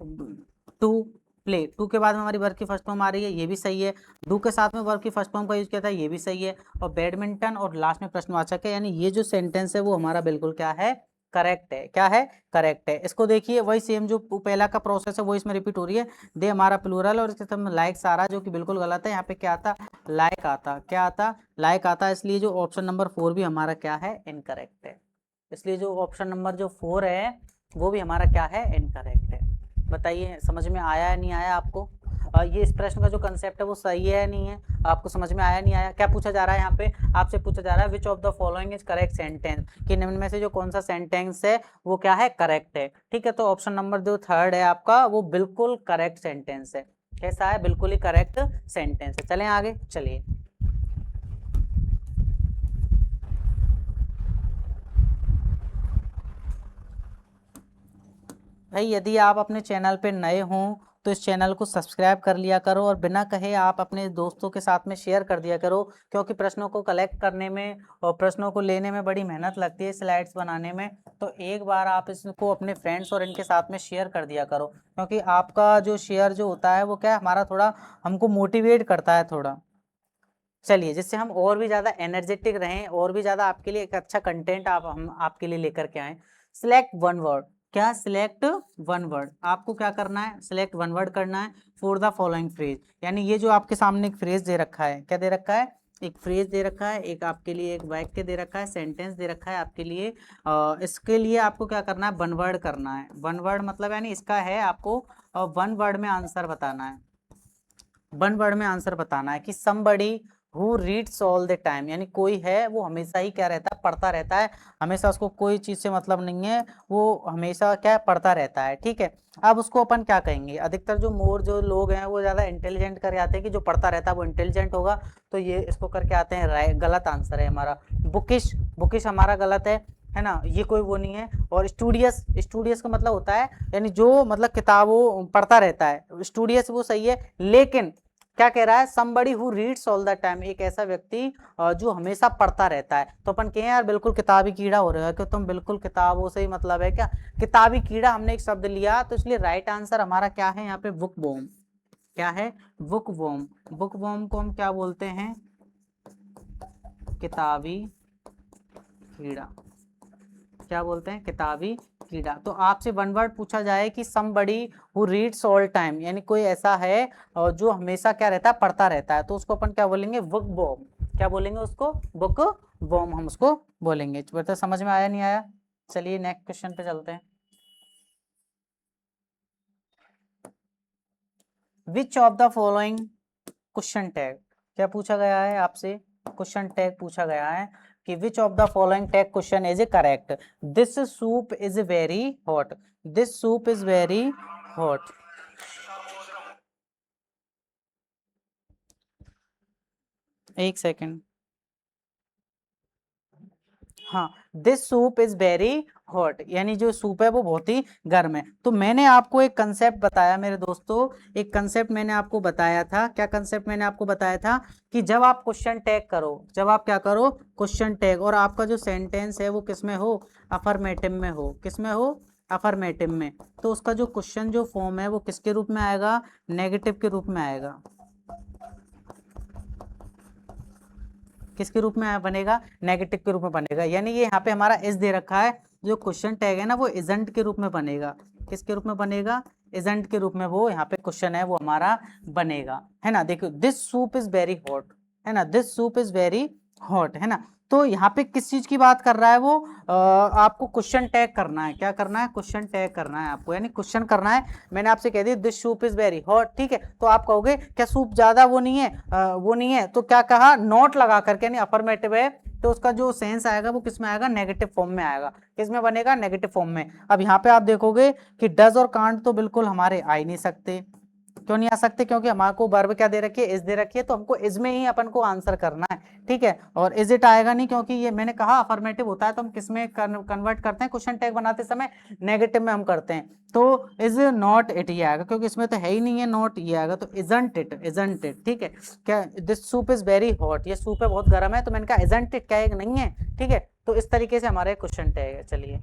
टू प्ले, टू के बाद में हमारी वर्ब की फर्स्ट फॉर्म आ रही है, ये भी सही है। डू के साथ में वर्ब की फर्स्ट फॉर्म का यूज किया था, ये भी सही है। और बैडमिंटन और लास्ट में प्रश्नवाचक है, यानी ये जो सेंटेंस है वो हमारा बिल्कुल क्या है, करेक्ट है। क्या है, करेक्ट है। इसको देखिए, वही सेम जो पहला का प्रोसेस है वो इसमें रिपीट हो रही है। दे हमारा प्लूरल और इसके साथ लाइक सारा, जो कि बिल्कुल गलत है। यहाँ पे क्या आता, लाइक आता, क्या आता, लाइक आता, इसलिए जो ऑप्शन नंबर 4 भी हमारा क्या है, इनकरेक्ट है। इसलिए जो ऑप्शन नंबर जो 4 है वो भी हमारा क्या है, इनकरेक्ट है। बताइए समझ में आया है नहीं आया आपको, ये इस प्रश्न का जो कंसेप्ट है वो सही है या नहीं है, आपको समझ में आया नहीं आया। क्या पूछा जा रहा है यहाँ पे, आपसे पूछा जा रहा है which of the following is correct sentence, कि निम्न में से जो कौन सा सेंटेंस है वो क्या है, करेक्ट है। ठीक है, तो ऑप्शन नंबर जो 3 है आपका वो बिल्कुल करेक्ट सेंटेंस है। कैसा है, बिल्कुल ही करेक्ट सेंटेंस है। चलें आगे, चलिए। भाई यदि आप अपने चैनल पे नए हों तो इस चैनल को सब्सक्राइब कर लिया करो, और बिना कहे आप अपने दोस्तों के साथ में शेयर कर दिया करो, क्योंकि प्रश्नों को कलेक्ट करने में और प्रश्नों को लेने में बड़ी मेहनत लगती है, स्लाइड्स बनाने में। तो एक बार आप इसको अपने फ्रेंड्स और इनके साथ में शेयर कर दिया करो, क्योंकि आपका जो शेयर जो होता है वो क्या है, हमारा थोड़ा हमको मोटिवेट करता है थोड़ा। चलिए, जिससे हम और भी ज़्यादा एनर्जेटिक रहें, और भी ज़्यादा आपके लिए एक अच्छा कंटेंट हम आपके लिए लेकर के आए। सिलेक्ट वन वर्ड, क्या, सिलेक्ट वन वर्ड, आपको क्या करना है, सिलेक्ट वन वर्ड करना है फॉर द फॉलोइंग फ्रेज। यानी ये जो आपके सामने एक फ्रेज दे रखा है, क्या दे रखा है, एक फ्रेज दे रखा है, एक आपके लिए एक वाक्य दे रखा है, सेंटेंस दे रखा है आपके लिए। इसके लिए आपको क्या करना है, वन वर्ड करना है। वन वर्ड मतलब यानी इसका है आपको वन वर्ड में आंसर बताना है। वन वर्ड में आंसर बताना है कि somebody who reads all the time, यानी कोई है वो हमेशा ही क्या रहता है, पढ़ता रहता है, हमेशा उसको कोई चीज से मतलब नहीं है, वो हमेशा क्या पढ़ता रहता है। ठीक है, अब उसको अपन क्या कहेंगे, अधिकतर जो मोर जो लोग हैं वो ज्यादा इंटेलिजेंट करके आते हैं कि जो पढ़ता रहता है वो इंटेलिजेंट होगा, तो ये इसको करके आते हैं, गलत आंसर है हमारा। बुकिश, बुकिश हमारा गलत है ना, ये कोई वो नहीं है। और स्टूडियस, स्टूडियस का मतलब होता है यानी जो मतलब किताबों पढ़ता रहता है, स्टूडियस वो सही है, लेकिन क्या कह रहा है, somebody who reads all the time, एक ऐसा व्यक्ति जो हमेशा पढ़ता रहता है। तो अपन कहें यार बिल्कुल किताबी कीड़ा हो रहा है, कि तुम बिल्कुल किताबों से ही मतलब है क्या, किताबी कीड़ा हमने एक शब्द लिया, तो इसलिए राइट आंसर हमारा क्या है यहाँ पे, बुक वॉर्म। क्या है, बुक वॉर्म। बुक वॉर्म को हम क्या बोलते हैं, किताबी कीड़ा। क्या बोलते हैं, किताबी कीड़ा। तो आपसे वन वर्ड पूछा जाए कि somebody who reads all time, यानी कोई ऐसा है जो हमेशा क्या रहता है, पढ़ता रहता है, तो उसको अपन क्या बोलेंगे, बुक वॉर्म। क्या बोलेंगे उसको, बुक वॉर्म हम उसको बोलेंगे। तो समझ में आया नहीं आया, चलिए नेक्स्ट क्वेश्चन पे चलते हैं। Which of the following question tag, क्या पूछा गया है आपसे, क्वेश्चन टैग पूछा गया है कि which of the following tag question is correct. This soup is very hot, this soup is very hot. एक सेकेंड, हाँ, this soup is very hot, यानी जो सूप है वो बहुत ही गर्म है। तो मैंने आपको एक कंसेप्ट बताया मेरे दोस्तों, एक कंसेप्ट मैंने आपको बताया था। क्या कंसेप्ट मैंने आपको बताया था? कि जब आप क्वेश्चन टैग करो, जब आप क्या करो, क्वेश्चन टैग, और आपका जो सेंटेंस है वो किस में हो, अफर्मेटिव में हो। किस में हो, अफर्मेटिव में। तो उसका जो क्वेश्चन जो फॉर्म है वो किसके रूप में आएगा, नेगेटिव के रूप में आएगा। किसके रूप में बनेगा, नेगेटिव के रूप में बनेगा। यानी ये यहाँ पे हमारा इज दे रखा है, जो क्वेश्चन टैग है ना वो इजंट के रूप में बनेगा। किसके रूप में बनेगा, इजंट के रूप में वो यहाँ पे क्वेश्चन है वो हमारा बनेगा, है ना। देखो, this soup is very hot, है ना, this soup is very hot, है ना। तो यहाँ पे किस चीज की बात कर रहा है वो, आपको क्वेश्चन टैग करना है। क्या करना है, क्वेश्चन टैग करना है आपको, यानी क्वेश्चन करना है। मैंने आपसे कह दिया this soup is very hot, ठीक है। तो आप कहोगे क्या सूप ज्यादा वो नहीं है, वो नहीं है, तो क्या कहा, नॉट लगा करके, यानी अफर्मेटिव है, तो उसका जो सेंस आएगा वो किस में आएगा, नेगेटिव फॉर्म में आएगा। किस में बनेगा, नेगेटिव फॉर्म में। अब यहाँ पे आप देखोगे कि डज और कांट तो बिल्कुल हमारे आ ही नहीं सकते। क्यों नहीं आ सकते, क्योंकि हमारे को वर्ब क्या दे रखी है, इज दे रखी है, तो हमको इज में ही अपन को आंसर करना है, ठीक है। और इज इट आएगा नहीं, क्योंकि ये मैंने कहा अफर्मेटिव होता है, तो हम किस में कन्वर्ट करते हैं, क्वेश्चन टैग बनाते समय नेगेटिव में हम करते हैं। तो इज नॉट इट ये आएगा, क्योंकि इसमें तो है ही नहीं है, नॉट ये आएगा, तो इजंट इट, इजंट इट, ठीक है। क्या, this soup is very hot, ये सूप है बहुत गर्म है, तो मैंने कहा इजंट इट, क्या है, नहीं है, ठीक है। तो इस तरीके से हमारे क्वेश्चन टैग है। चलिए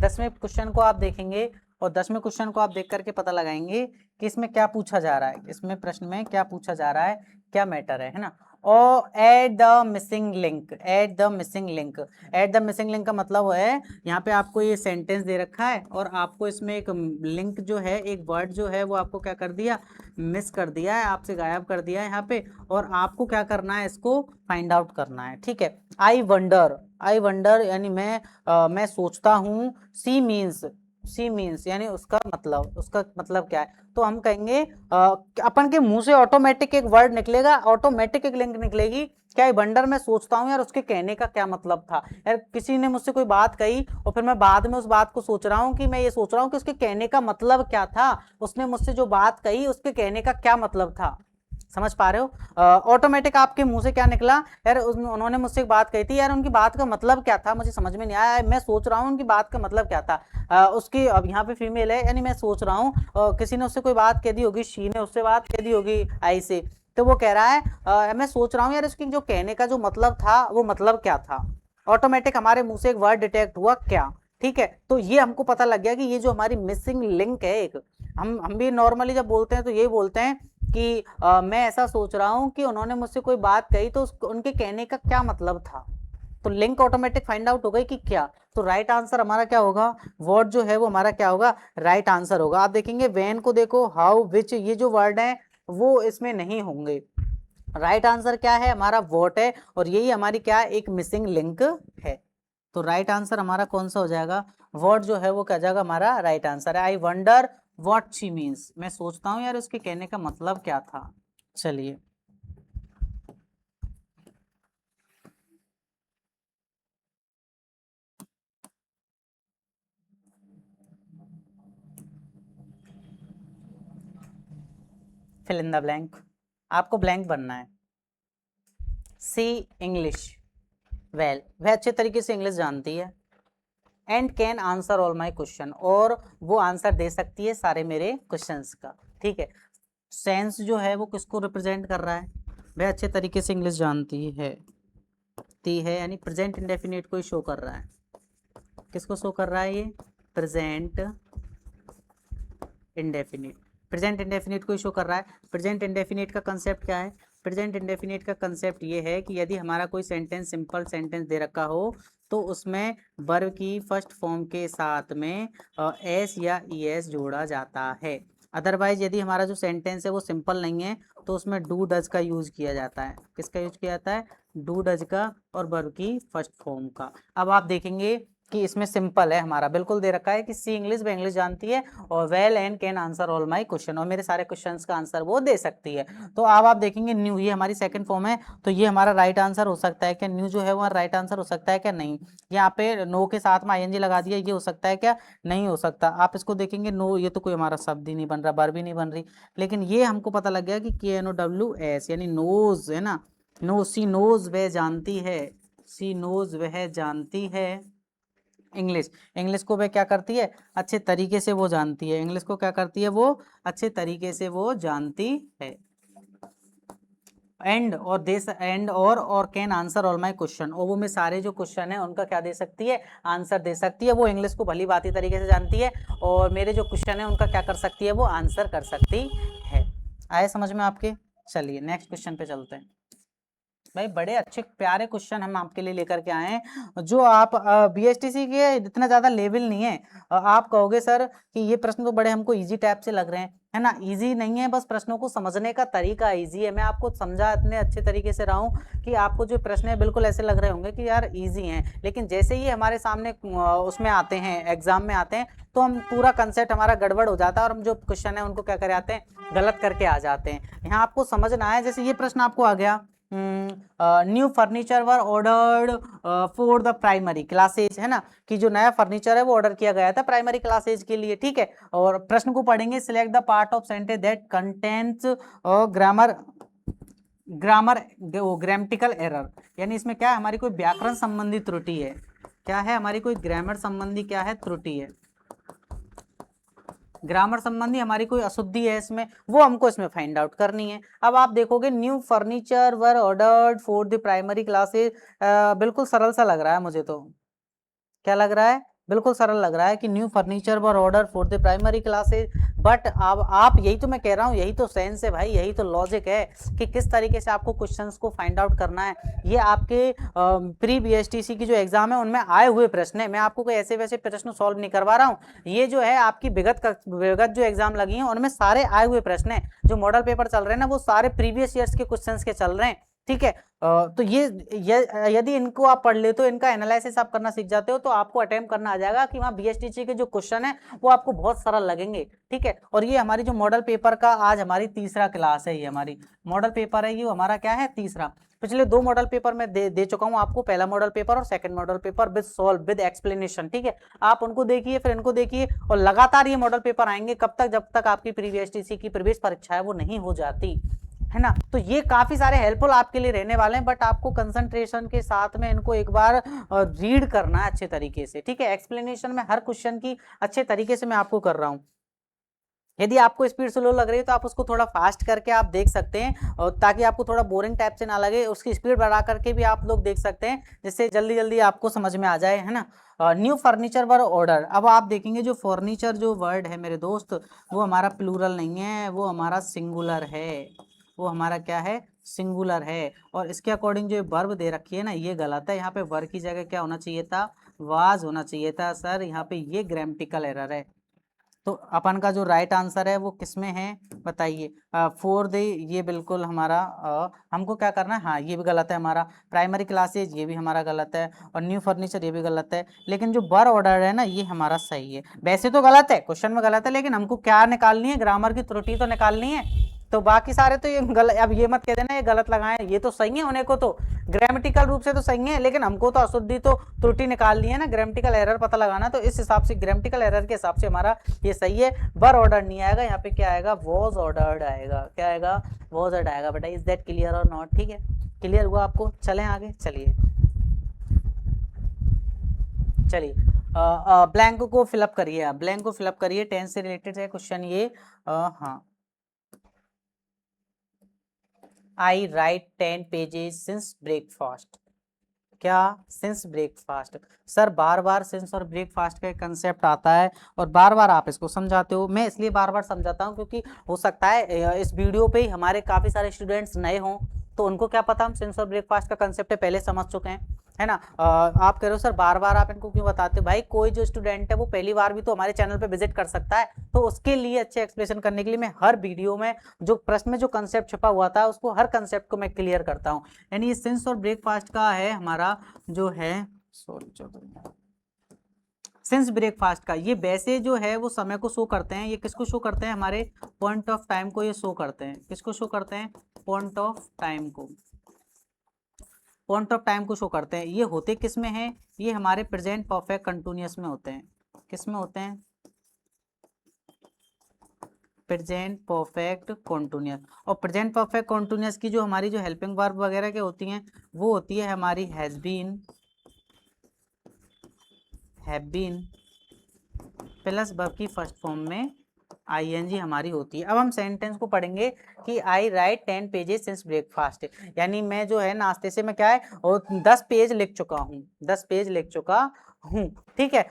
10वें क्वेश्चन को आप देखेंगे, और 10वें क्वेश्चन को आप देख करके पता लगाएंगे कि इसमें क्या पूछा जा रहा है, इसमें प्रश्न में क्या पूछा जा रहा है, क्या मैटर है ना। और add the missing link, add the missing link, add the missing link का मतलब है, यहाँ पे आपको ये सेंटेंस दे रखा है और आपको इसमें एक लिंक जो है, एक वर्ड जो है वो आपको क्या कर दिया, मिस कर दिया है, आपसे गायब कर दिया है यहाँ पे, और आपको क्या करना है, इसको फाइंड आउट करना है, ठीक है। आई वंडर, आई वंडर यानी मैं सोचता हूँ, सी मीन्स, सी मीन्स यानी उसका मतलब क्या है, तो हम कहेंगे अपन के मुंह से ऑटोमेटिक एक वर्ड निकलेगा, ऑटोमेटिक एक लिंक निकलेगी, क्या है वंडर, मैं सोचता हूँ यार उसके कहने का क्या मतलब था। यार किसी ने मुझसे कोई बात कही और फिर मैं बाद में उस बात को सोच रहा हूँ कि मैं ये सोच रहा हूँ कि उसके कहने का मतलब क्या था, उसने मुझसे जो बात कही उसके कहने का क्या मतलब था। समझ पा रहे हो, ऑटोमेटिक आपके मुंह से क्या निकला, यार उन्होंने मुझसे एक बात कही थी, यार उनकी बात का मतलब क्या था मुझे समझ में नहीं आया, मैं सोच रहा हूँ उनकी बात का मतलब क्या था। उसकी, अब यहाँ पे फीमेल है, यानी मैं सोच रहा हूँ, किसी ने उससे कोई बात कह दी होगी, शी ने उससे बात कह दी होगी आई से, तो वो कह रहा है मैं सोच रहा हूँ यार उसकी जो कहने का जो मतलब था वो मतलब क्या था। ऑटोमेटिक हमारे मुंह से एक वर्ड डिटेक्ट हुआ क्या, ठीक है। तो ये हमको पता लग गया कि ये जो हमारी मिसिंग लिंक है एक, हम भी नॉर्मली जब बोलते हैं तो यही बोलते हैं कि मैं ऐसा सोच रहा हूँ कि उन्होंने मुझसे कोई बात कही, तो उनके कहने का क्या मतलब था। तो लिंक ऑटोमेटिक फाइंड आउट हो गई कि क्या। तो राइट आंसर हमारा क्या होगा, वर्ड जो है वो हमारा क्या होगा, राइट आंसर होगा। आप देखेंगे वेन को देखो, हाउ, विच, ये जो वर्ड है वो इसमें नहीं होंगे। राइट आंसर क्या है हमारा, वॉट है, और यही हमारी क्या, एक मिसिंग लिंक है। तो राइट आंसर हमारा कौन सा हो जाएगा, वर्ड जो है वो क्या जाएगा, हमारा राइट आंसर है। I wonder what she means, मैं सोचता हूँ यार उसके कहने का मतलब क्या था। चलिए फिल इन द ब्लैंक, आपको ब्लैंक बनना है। सी इंग्लिश वेल, वह अच्छे तरीके से इंग्लिश जानती है, and can answer all my question, और वो आंसर दे सकती है सारे मेरे क्वेश्चंस का, ठीक है। सेंस जो है वो किसको रिप्रेजेंट कर रहा है, वह अच्छे तरीके से इंग्लिश जानती है, यानी प्रेजेंट इंडेफिनिट को ही शो कर रहा है। किसको शो कर रहा है ये, प्रेजेंट इंडेफिनिट, प्रेजेंट इंडेफिनिट को ही शो कर रहा है। प्रेजेंट इंडेफिनिट का कंसेप्ट क्या है, प्रेजेंट इंडेफिनिट का कंसेप्ट ये है कि यदि हमारा कोई सेंटेंस सिंपल सेंटेंस दे रखा हो तो उसमें वर्ब की फर्स्ट फॉर्म के साथ में एस या ई एस जोड़ा जाता है। अदरवाइज यदि हमारा जो सेंटेंस है वो सिंपल नहीं है तो उसमें डू डज का यूज किया जाता है। किसका यूज किया जाता है, डू डज का, और वर्ब की फर्स्ट फॉर्म का। अब आप देखेंगे कि इसमें सिंपल है, हमारा बिल्कुल दे रखा है कि सी इंग्लिश, वह इंग्लिश जानती है, और well and can answer all my question, और मेरे सारे क्वेश्चंस का आंसर वो दे सकती है। तो अब आप देखेंगे न्यू, ये हमारी सेकंड फॉर्म है, तो ये हमारा राइट आंसर हो सकता है क्या, न्यू जो है वो राइट आंसर हो सकता है क्या, नहीं। यहाँ पे नो के साथ में आईएनजी लगा दिया, ये हो सकता है क्या, नहीं हो सकता। आप इसको देखेंगे नो, ये तो कोई हमारा शब्द ही नहीं बन रहा, वर्ब भी नहीं बन रही, लेकिन ये हमको पता लग गया कि KNOWS यानी नोज, है ना, नो, सी नोज वह जानती है, सी नोज वह जानती है इंग्लिश। इंग्लिश को वह क्या करती है, अच्छे तरीके से वो जानती है। इंग्लिश को क्या करती है, वो अच्छे तरीके से वो जानती है। एंड और दे एंड और can answer all my question, और वो में सारे जो क्वेश्चन है उनका क्या दे सकती है, आंसर दे सकती है। वो इंग्लिश को भली भांति तरीके से जानती है और मेरे जो क्वेश्चन है उनका क्या कर सकती है, वो आंसर कर सकती है। आए समझ में आपके? चलिए नेक्स्ट क्वेश्चन पे चलते हैं। भाई बड़े अच्छे प्यारे क्वेश्चन हम आपके लिए लेकर के आए हैं, जो आप बीएसटीसी के इतना ज्यादा लेवल नहीं है। आप कहोगे सर कि ये प्रश्न तो बड़े हमको इजी टाइप से लग रहे हैं, है ना? इजी नहीं है, बस प्रश्नों को समझने का तरीका इजी है। मैं आपको समझा इतने अच्छे तरीके से रहा हूँ कि आपको जो प्रश्न है बिल्कुल ऐसे लग रहे होंगे कि यार इजी हैं, लेकिन जैसे ही हमारे सामने उसमें आते हैं, एग्जाम में आते हैं, तो हम पूरा कंसेप्ट हमारा गड़बड़ हो जाता है और हम जो क्वेश्चन है उनको क्या कर आते हैं, गलत करके आ जाते हैं। यहाँ आपको समझना है, जैसे ये प्रश्न आपको आ गया, new furniture were ordered for the primary classes, है ना? कि जो नया फर्नीचर है वो ऑर्डर किया गया था प्राइमरी क्लासेज के लिए, ठीक है। और प्रश्न को पढ़ेंगे, select the part of sentence that contains grammatical error, यानी इसमें क्या है, हमारी कोई व्याकरण संबंधी त्रुटि है। क्या है हमारी कोई ग्रामर संबंधी क्या है, त्रुटि है। ग्रामर संबंधी हमारी कोई अशुद्धि है इसमें, वो हमको इसमें फाइंड आउट करनी है। अब आप देखोगे new furniture were ordered for the primary classes, बिल्कुल सरल सा लग रहा है मुझे तो। क्या लग रहा है? बिल्कुल सरल लग रहा है कि new furniture were order for the primary classes. But अब आप, यही तो मैं कह रहा हूँ, यही तो सेंस है भाई, यही तो लॉजिक है कि किस तरीके से आपको क्वेश्चंस को फाइंड आउट करना है। ये आपके प्री बीएसटीसी की जो एग्जाम है उनमें आए हुए प्रश्न है, मैं आपको कोई ऐसे वैसे प्रश्न सॉल्व नहीं करवा रहा हूँ। ये जो है आपकी विगत जो एग्जाम लगी है उनमें सारे आए हुए प्रश्न है। जो मॉडल पेपर चल रहे हैं ना, वो सारे प्रीवियस ईयर्स के क्वेश्चन के चल रहे हैं, ठीक है। तो ये यदि इनको आप पढ़ ले तो इनका एनालिसिस आप करना सीख जाते हो, तो आपको अटेम्प्ट करना आ जाएगा कि वहाँ बीएसटीसी के जो क्वेश्चन है वो आपको बहुत सरल लगेंगे, ठीक है। और ये हमारी जो मॉडल पेपर का आज हमारी तीसरा क्लास है, ये हमारी मॉडल पेपर है, ये हमारा क्या है, तीसरा। पिछले 2 मॉडल पेपर में दे चुका हूँ आपको, पहला मॉडल पेपर और second model paper with solve with explanation, ठीक है। आप उनको देखिए, फिर इनको देखिए, और लगातार ये मॉडल पेपर आएंगे कब तक, जब तक आपकी प्री बीएसटीसी की प्रवेश परीक्षा है वो नहीं हो जाती, है ना। तो ये काफी सारे हेल्पफुल आपके लिए रहने वाले हैं, बट आपको कंसंट्रेशन के साथ में इनको एक बार रीड करना है अच्छे तरीके से, ठीक है। एक्सप्लेनेशन में हर क्वेश्चन की अच्छे तरीके से मैं आपको कर रहा हूँ। यदि आपको स्पीड स्लो लग रही है तो आप उसको थोड़ा फास्ट करके आप देख सकते हैं, और ताकि आपको थोड़ा बोरिंग टाइप से ना लगे, उसकी स्पीड बढ़ा करके भी आप लोग देख सकते हैं, जिससे जल्दी जल्दी आपको समझ में आ जाए, है ना। न्यू फर्नीचर वर ऑर्डर, अब आप देखेंगे जो फर्नीचर जो वर्ड है मेरे दोस्त, वो हमारा प्लूरल नहीं है, वो हमारा सिंगुलर है, वो हमारा क्या है, सिंगुलर है। और इसके अकॉर्डिंग जो वर्ब दे रखी है ना, ये गलत है। यहाँ पे वर्ब की जगह क्या होना चाहिए था, वाज होना चाहिए था सर। यहाँ पे ये ग्रामेटिकल एरर है। तो अपन का जो राइट आंसर है वो किस में है बताइए, फॉर द, ये बिल्कुल हमारा हमको क्या करना है, हाँ ये भी गलत है हमारा। प्राइमरी क्लासेज ये भी हमारा गलत है, और न्यू फर्नीचर ये भी गलत है। लेकिन जो बर ऑर्डर है ना, ये हमारा सही है। वैसे तो गलत है, क्वेश्चन में गलत है, लेकिन हमको क्या निकालनी है, ग्रामर की त्रुटि तो निकालनी है। तो बाकी सारे तो ये गलत, अब ये मत कह देना ये गलत लगाए, ये तो सही है होने को, तो ग्रामेटिकल रूप से तो सही है, लेकिन हमको तो अशुद्धि तो त्रुटि निकालनी है ना, ग्रामेटिकल एरर पता लगाना। तो इस हिसाब से ग्रामेटिकल एरर के हिसाब से हमारा ये सही है। वर ऑर्डर नहीं आएगा, यहाँ पे क्या आएगा, वॉज ऑर्डर्ड आएगा। क्या आएगा, वॉज ऑर्डर्ड आएगा बेटा। इज दैट क्लियर और नॉट? ठीक है, क्लियर हुआ आपको? चलें आगे, चलिए चलिए ब्लैंक को फिलअप करिए, ब्लैंक को फिलअप करिए। टेंस से रिलेटेड है क्वेश्चन ये। हाँ, आई राइट 10 पेजेस सिंस ब्रेकफास्ट। क्या, सिंस ब्रेकफास्ट? सर बार बार सिंस और ब्रेकफास्ट का कंसेप्ट आता है और बार बार आप इसको समझाते हो। मैं इसलिए बार बार समझाता हूँ क्योंकि हो सकता है इस वीडियो पे ही हमारे काफ़ी सारे स्टूडेंट्स नए हों, तो उनको क्या पता हम सिंस और ब्रेकफास्ट का कंसेप्ट पहले समझ चुके हैं, है ना। आप कह रहे हो सर बार बार आप इनको क्यों बताते हो? भाई कोई जो स्टूडेंट है वो पहली बार भी तो हमारे चैनल पे विजिट कर सकता है, तो उसके लिए अच्छे एक्सप्लेनेशन करने के लिए मैं हर वीडियो में जो प्रश्न में जो कंसेप्ट छुपा हुआ था उसको, हर कंसेप्ट को मैं क्लियर करता हूँ। यानी सिंस और ब्रेकफास्ट का है हमारा जो है, सिंस ब्रेकफास्ट का, ये वैसे जो है वो समय को शो करते हैं। ये किसको शो करते हैं, हमारे पॉइंट ऑफ टाइम को ये शो करते हैं। किसको शो करते हैं, पॉइंट ऑफ टाइम को, पॉइंट ऑफ टाइम को शो करते हैं। ये होते किस में है, ये हमारे प्रेजेंट परफेक्ट कंटिन्यूअस में होते हैं। किस में होते हैं, प्रेजेंट परफेक्ट कॉन्टिन्यूअस। और प्रेजेंट परफेक्ट कॉन्टिन्यूअस की जो हमारी जो हेल्पिंग वर्ब वगैरह के होती हैं वो होती है हमारी has been, have been plus verb की फर्स्ट फॉर्म में आईएनजी हमारी होती है। अब हम सेंटेंस को पढ़ेंगे कि I write 10 pages since breakfast, यानी मैं जो है नाश्ते से मैं क्या है और 10 पेज लिख चुका हूँ, 10 पेज लिख चुका हूँ, ठीक है।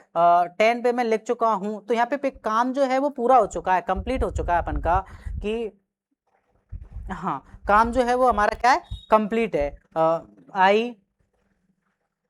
10 पे मैं लिख चुका हूँ, तो यहाँ पे काम जो है वो पूरा हो चुका है, कंप्लीट हो चुका है अपन का कि हाँ काम जो है वो हमारा क्या है, कंप्लीट है। आई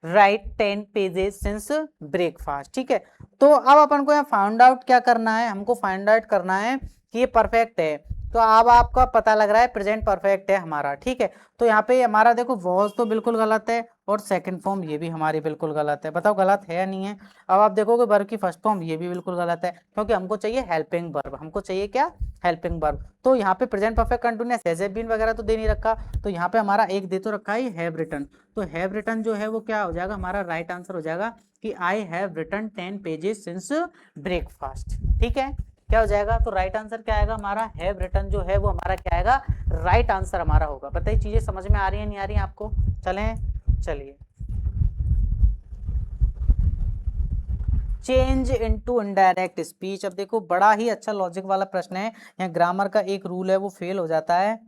राइट 10 पेजेस सिंस ब्रेकफास्ट, ठीक है। तो अब अपन को यहाँ फाइंड आउट क्या करना है, हमको फाइंड आउट करना है कि ये परफेक्ट है। तो अब आपका पता लग रहा है प्रेजेंट परफेक्ट है हमारा, ठीक है। तो यहाँ पे हमारा देखो वॉज तो बिल्कुल गलत है और सेकंड फॉर्म ये भी हमारी बिल्कुल गलत है। बताओ गलत है या नहीं है। अब आप देखोगे वर्ब की फर्स्ट फॉर्म ये भी बिल्कुल गलत है, क्योंकि हमको चाहिए हेल्पिंग वर्ब, हमको चाहिए क्या, हेल्पिंग वर्ब। तो यहाँ पे present perfect continuous has been वगैरह तो दे नहीं रखा, तो यहाँ पे हमारा एक दे तो रखा है हैव रिटन। तो हैव रिटन जो है वो क्या हो जाएगा, हमारा राइट आंसर हो जाएगा कि I have written 10 pages since breakfast, ठीक है। क्या हो जाएगा, तो राइट आंसर क्या आएगा हमारा, हैव रिटन जो है वो हमारा क्या आएगा, राइट आंसर हमारा होगा। बताइए चीजें समझ में आ रही है नहीं आ रही है आपको। चलिए चेंज इनटू इनडायरेक्ट स्पीच। अब देखो बड़ा ही अच्छा लॉजिक वाला प्रश्न है, यहाँ ग्रामर का एक रूल है वो फेल हो जाता है,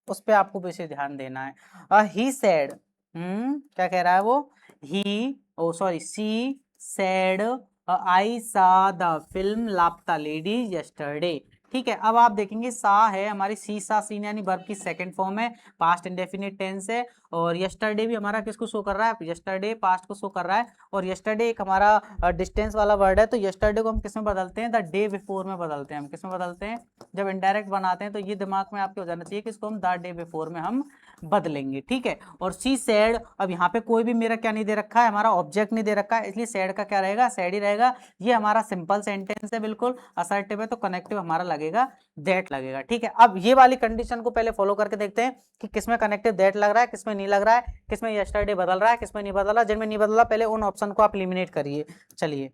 उस पे आपको बेसिक ध्यान देना है। ही सेड, क्या कह रहा है वो, सी सेड आई सा द फिल्म लापता लेडी यस्टरडे, ठीक है। अब आप देखेंगे सा है हमारी सी सा सीन यानी वर्ब की सेकंड फॉर्म है, पास्ट इंडेफिनिट टेंस है। और यस्टरडे भी हमारा किसको शो कर रहा है, यस्टरडे पास्ट को शो कर रहा है। और यस्टरडे एक हमारा डिस्टेंस वाला वर्ड है, तो यस्टरडे को हम किस में बदलते हैं, द डे बिफोर में बदलते हैं। हम किस में बदलते हैं, जब इनडायरेक्ट बनाते हैं तो ये दिमाग में आपके हो जाना चाहिए कि इसको हम द डे बिफोर में हम बदलेंगे, ठीक है। और सी सैड, अब यहाँ पे कोई भी मेरा क्या नहीं दे रखा है, हमारा ऑब्जेक्ट नहीं दे रखा है, इसलिए सैड का क्या रहेगा, सैड ही रहेगा। ये हमारा सिंपल सेंटेंस है, बिल्कुल असर्टिव है, तो कनेक्टिव हमारा लगेगा दैट लगेगा, ठीक है। अब ये वाली कंडीशन को पहले फॉलो करके देखते हैं कि किसमें कनेक्टिव दैट लग रहा है, किसमें नहीं लग रहा है, किसमें यस्टरडे बदल रहा है, किसमें नहीं बदल रहा। जिनमें नहीं बदला पहले उन ऑप्शन को आप एलिमिनेट करिए। चलिए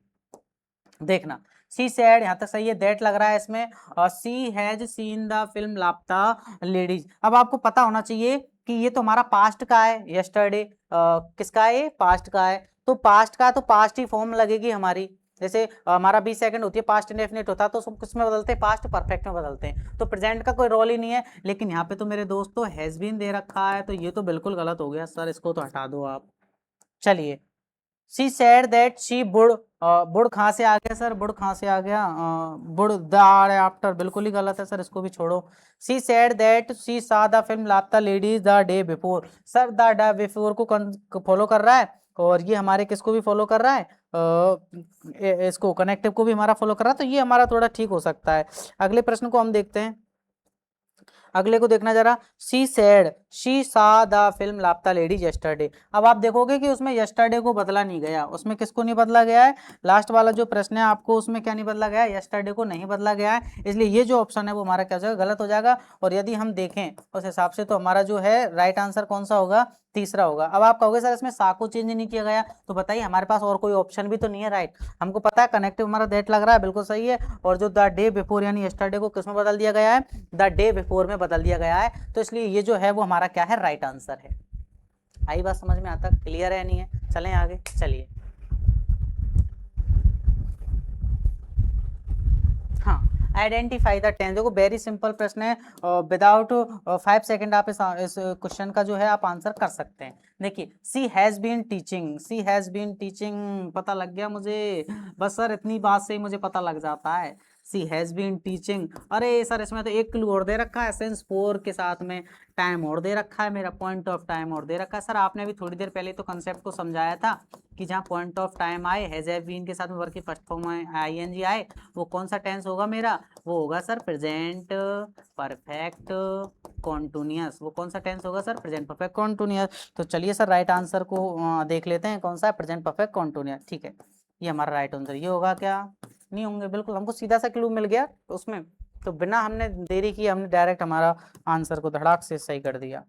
देखना, सी सैड यहाँ तक सही है, दैट लग रहा है इसमें। और सी हैज सीन द फिल्म लापता लेडीज। अब आपको पता होना चाहिए कि ये तो हमारा पास्ट का है, यस्टरडे किसका है, पास्ट का है। तो पास्ट का तो पास्ट ही फॉर्म लगेगी हमारी, जैसे हमारा 20 सेकंड होती है, पास्ट इंडेफिनिट होता है तो उसको किसमें बदलते हैं, पास्ट परफेक्ट में बदलते हैं। तो प्रेजेंट का कोई रोल ही नहीं है। लेकिन यहाँ पे तो मेरे दोस्तों हैज बीन दे रखा है, तो ये तो बिल्कुल गलत हो गया सर, इसको तो हटा दो आप। चलिए she said that she would, would कहाँ से आ गया सर, वुड कहाँ से आ गया, वुड द आर आफ्टर, बिल्कुल ही गलत है सर, इसको भी छोड़ो। शी सेड दैट शी सा द फिल्म लापता ladies the day before, sir the day before को फॉलो कर रहा है, और ये हमारे किसको भी फॉलो कर रहा है, इसको कनेक्टिव को भी हमारा फॉलो कर रहा है, तो ये हमारा थोड़ा ठीक हो सकता है। अगले प्रश्न को हम देखते हैं, अगले को देखना जरा, सी सेड शी सा द फिल्म लापता लेडी यस्टरडे। अब आप देखोगे कि उसमें यस्टरडे को बदला नहीं गया, उसमें किसको नहीं बदला गया है, लास्ट वाला जो प्रश्न है आपको उसमें क्या नहीं बदला गया है, यस्टरडे को नहीं बदला गया है, इसलिए ये जो ऑप्शन है वो हमारा क्या हो जाएगा, गलत हो जाएगा। और यदि हम देखें उस हिसाब से तो हमारा जो है राइट आंसर कौन सा होगा, तीसरा होगा। अब आप कहोगे सर इसमें सा को चेंज नहीं किया गया, तो बताइए हमारे पास और कोई ऑप्शन भी तो नहीं है, राइट। हमको पता है कनेक्टिव हमारा दैट लग रहा है, बिल्कुल सही है। और जो द डे बिफोर यानी यस्टरडे को किसमें बदल दिया गया है, द डे बिफोर में बदल दिया गया है, तो इसलिए ये जो है वो हमारा क्या है, राइट आंसर है। आई बात समझ में, आता क्लियर है नहीं है। चलें आगे, चलिए हाँ आइडेंटिफाई द टेंस। देखो वेरी सिंपल प्रश्न है, विदाउट 5 सेकेंड आप इस क्वेश्चन का जो है आप आंसर कर सकते हैं। देखिए she has been teaching, she has been teaching पता लग गया मुझे, बस सर इतनी बात से ही मुझे पता लग जाता है, सी हैज बीन टीचिंग। अरे सर इसमें तो एक क्लू और दे रखा है, सेंस 4 के साथ में टाइम और दे रखा है, मेरा पॉइंट ऑफ टाइम और दे रखा है। सर आपने अभी थोड़ी देर पहले तो कंसेप्ट को समझाया था कि जहाँ पॉइंट ऑफ टाइम आए, हैज हैव बीन के साथ में वर्ब की फर्स्ट फॉर्म आईएनजी आए, वो कौन सा टेंस होगा मेरा, वो होगा सर प्रेजेंट परफेक्ट कॉन्टिन्यूअस। वो कौन सा टेंस होगा सर, प्रेजेंट परफेक्ट कॉन्टिन्यूअस। तो चलिए सर राइट आंसर को देख लेते हैं कौन सा है, प्रेजेंट परफेक्ट कॉन्टिन्यूअस, ठीक है। ये हमारा राइट आंसर ये होगा क्या, नहीं होंगे, बिल्कुल हमको सीधा सा क्लू मिल गया उसमें, तो बिना हमने देरी की हमने डायरेक्ट हमारा आंसर को धड़ाक से सही कर दिया।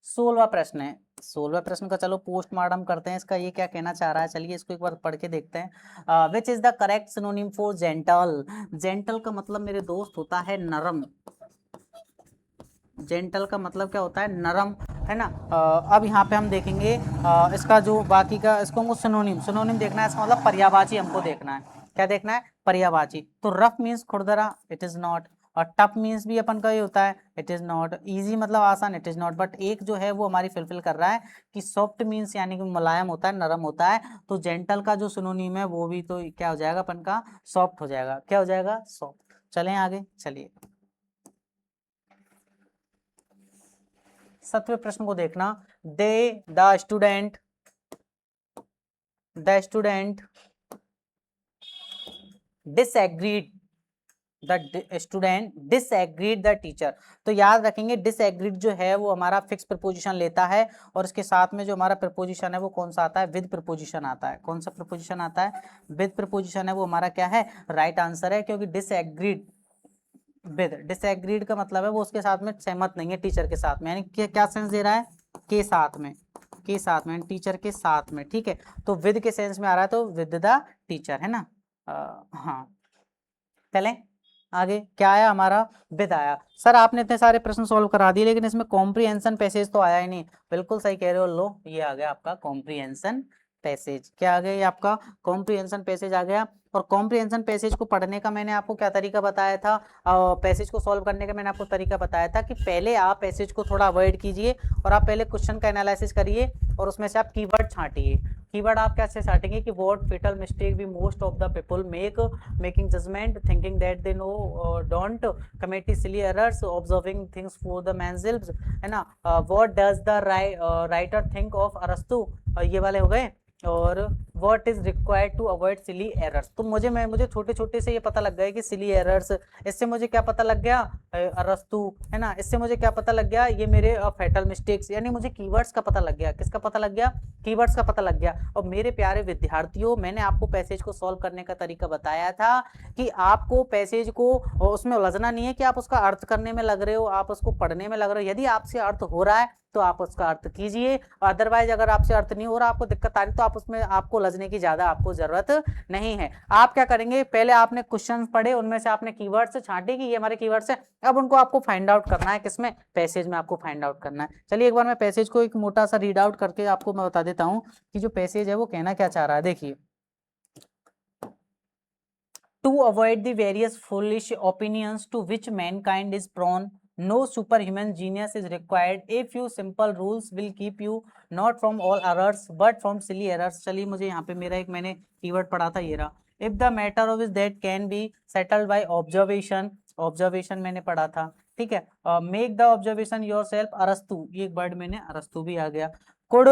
16वां प्रश्न है, 16वें प्रश्न का चलो पोस्टमार्टम करते हैं इसका, ये क्या कहना चाह रहा है, चलिए इसको एक बार पढ़ के देखते हैं। Which is the correct synonym for gentle. Gentle का मतलब मेरे दोस्त होता है नरम। जेंटल का मतलब क्या होता है, नरम, है ना। अब यहाँ पे हम देखेंगे इसका जो बाकी का, इसको हमको सिनोनिम देखना है, इसका मतलब पर्यायवाची हमको देखना है। क्या देखना है, पर्यायवाची। तो रफ मीन्स खुरदरा, इट इज नॉट। और टफ मीन्स भी अपन का ये होता है, इट इज नॉट। इजी मतलब आसान, इट इज नॉट। बट एक जो है वो हमारी फिलफिल कर रहा है कि सॉफ्ट मीन्स यानी कि मुलायम होता है, नरम होता है। तो जेंटल का जो सिनोनिम है वो भी तो क्या हो जाएगा अपन का, सॉफ्ट हो जाएगा। क्या हो जाएगा, सॉफ्ट। चलें आगे, चलिए 7वें प्रश्न को देखना। The student disagreed the teacher. तो याद रखेंगे डिसएग्रीड जो है वो हमारा फिक्स प्रपोजिशन लेता है, और इसके साथ में जो हमारा प्रपोजिशन है वो कौन सा आता है, विद प्रपोजिशन आता है। कौन सा प्रपोजिशन आता है, विद प्रपोजिशन है, वो हमारा क्या है, राइट आंसर है। क्योंकि डिसएग्रीड का मतलब है वो उसके साथ में सहमत नहीं है, टीचर के साथ में, यानी क्या सेंस दे रहा है, के साथ में, टीचर के साथ में। ठीक है, तो विद के सेंस में आ रहा है, तो विद द टीचर, है ना। हाँ, चलें आगे। क्या आया हमारा, विद आया। सर आपने इतने सारे प्रश्न सॉल्व करा दिए लेकिन इसमें कॉम्प्रिहेंशन पैसेज तो आया ही नहीं। बिल्कुल सही कह रहे हो, लो ये आ गया आपका कॉम्प्रिहेंशन पैसेज। क्या आ गया, ये आपका कॉम्प्रिहेंशन पैसेज आ गया। और कॉम्प्रिहेंशन पैसेज को पढ़ने का मैंने आपको क्या तरीका बताया था, पैसेज को सॉल्व करने का मैंने आपको तरीका बताया था कि पहले आप पैसेज को थोड़ा अवॉइड कीजिए और आप पहले क्वेश्चन का एनालिसिस करिए और उसमें से आप कीवर्ड छांटिए। कीवर्ड आप कैसे छाटेंगे कि व्हाट फेटल मिस्टेक भी most of the people making judgement thinking that they know don't commit silly errors observing things for the मैंसिल्स, है ना। What does the writer think of अरस्तु, ये वाले हो गए। और what is required to avoid silly errors. तो मुझे छोटे छोटे से ये पता लग गया कि सिली एरर्स, इससे मुझे क्या पता लग गया, अरस्तु, है ना। इससे मुझे क्या पता लग गया, ये मेरे फेटल मिस्टेक्स, यानी मुझे कीवर्ड्स का पता लग गया। किसका पता लग गया, कीवर्ड्स का पता लग गया। और मेरे प्यारे विद्यार्थियों, मैंने आपको पैसेज को सॉल्व करने का तरीका बताया था कि आपको पैसेज को उसमें उलझना नहीं है कि आप उसका अर्थ करने में लग रहे हो, आप उसको पढ़ने में लग रहे हो। यदि आपसे अर्थ हो रहा है तो आप उसका अर्थ कीजिए, अदरवाइज अगर आपसे अर्थ नहीं हो रहा, आपको दिक्कत आ रही, तो आप उसमें आपको उलझने की ज्यादा आपको जरूरत नहीं है। आप क्या करेंगे, पहले आपने क्वेश्चन पढ़े, उनमें से आपने कीवर्ड्स छांटे कि ये हमारे कीवर्ड्स है, अब उनको आपको फाइंड आउट करना है, किसमें, पैसेज में आपको फाइंड आउट करना है। चलिए एक बार मैं पैसेज को एक मोटा सा रीड आउट करके आपको मैं बता देता हूं कि जो पैसेज है वो कहना क्या चाह रहा है। देखिए, to avoid the various foolish opinions to which mankind is prone, no superhuman genius is required, a few simple rules will keep you not from all errors but from silly errors। चलिए मुझे यहाँ पे मेरा एक मैंने कीवर्ड पढ़ा था, ये रहा। if the matter of is that can be settled by observation मैंने पढ़ा था, ठीक है। make the observation yourself, अरस्तु, ये एक वर्ड मैंने अरस्तु भी आ गया। could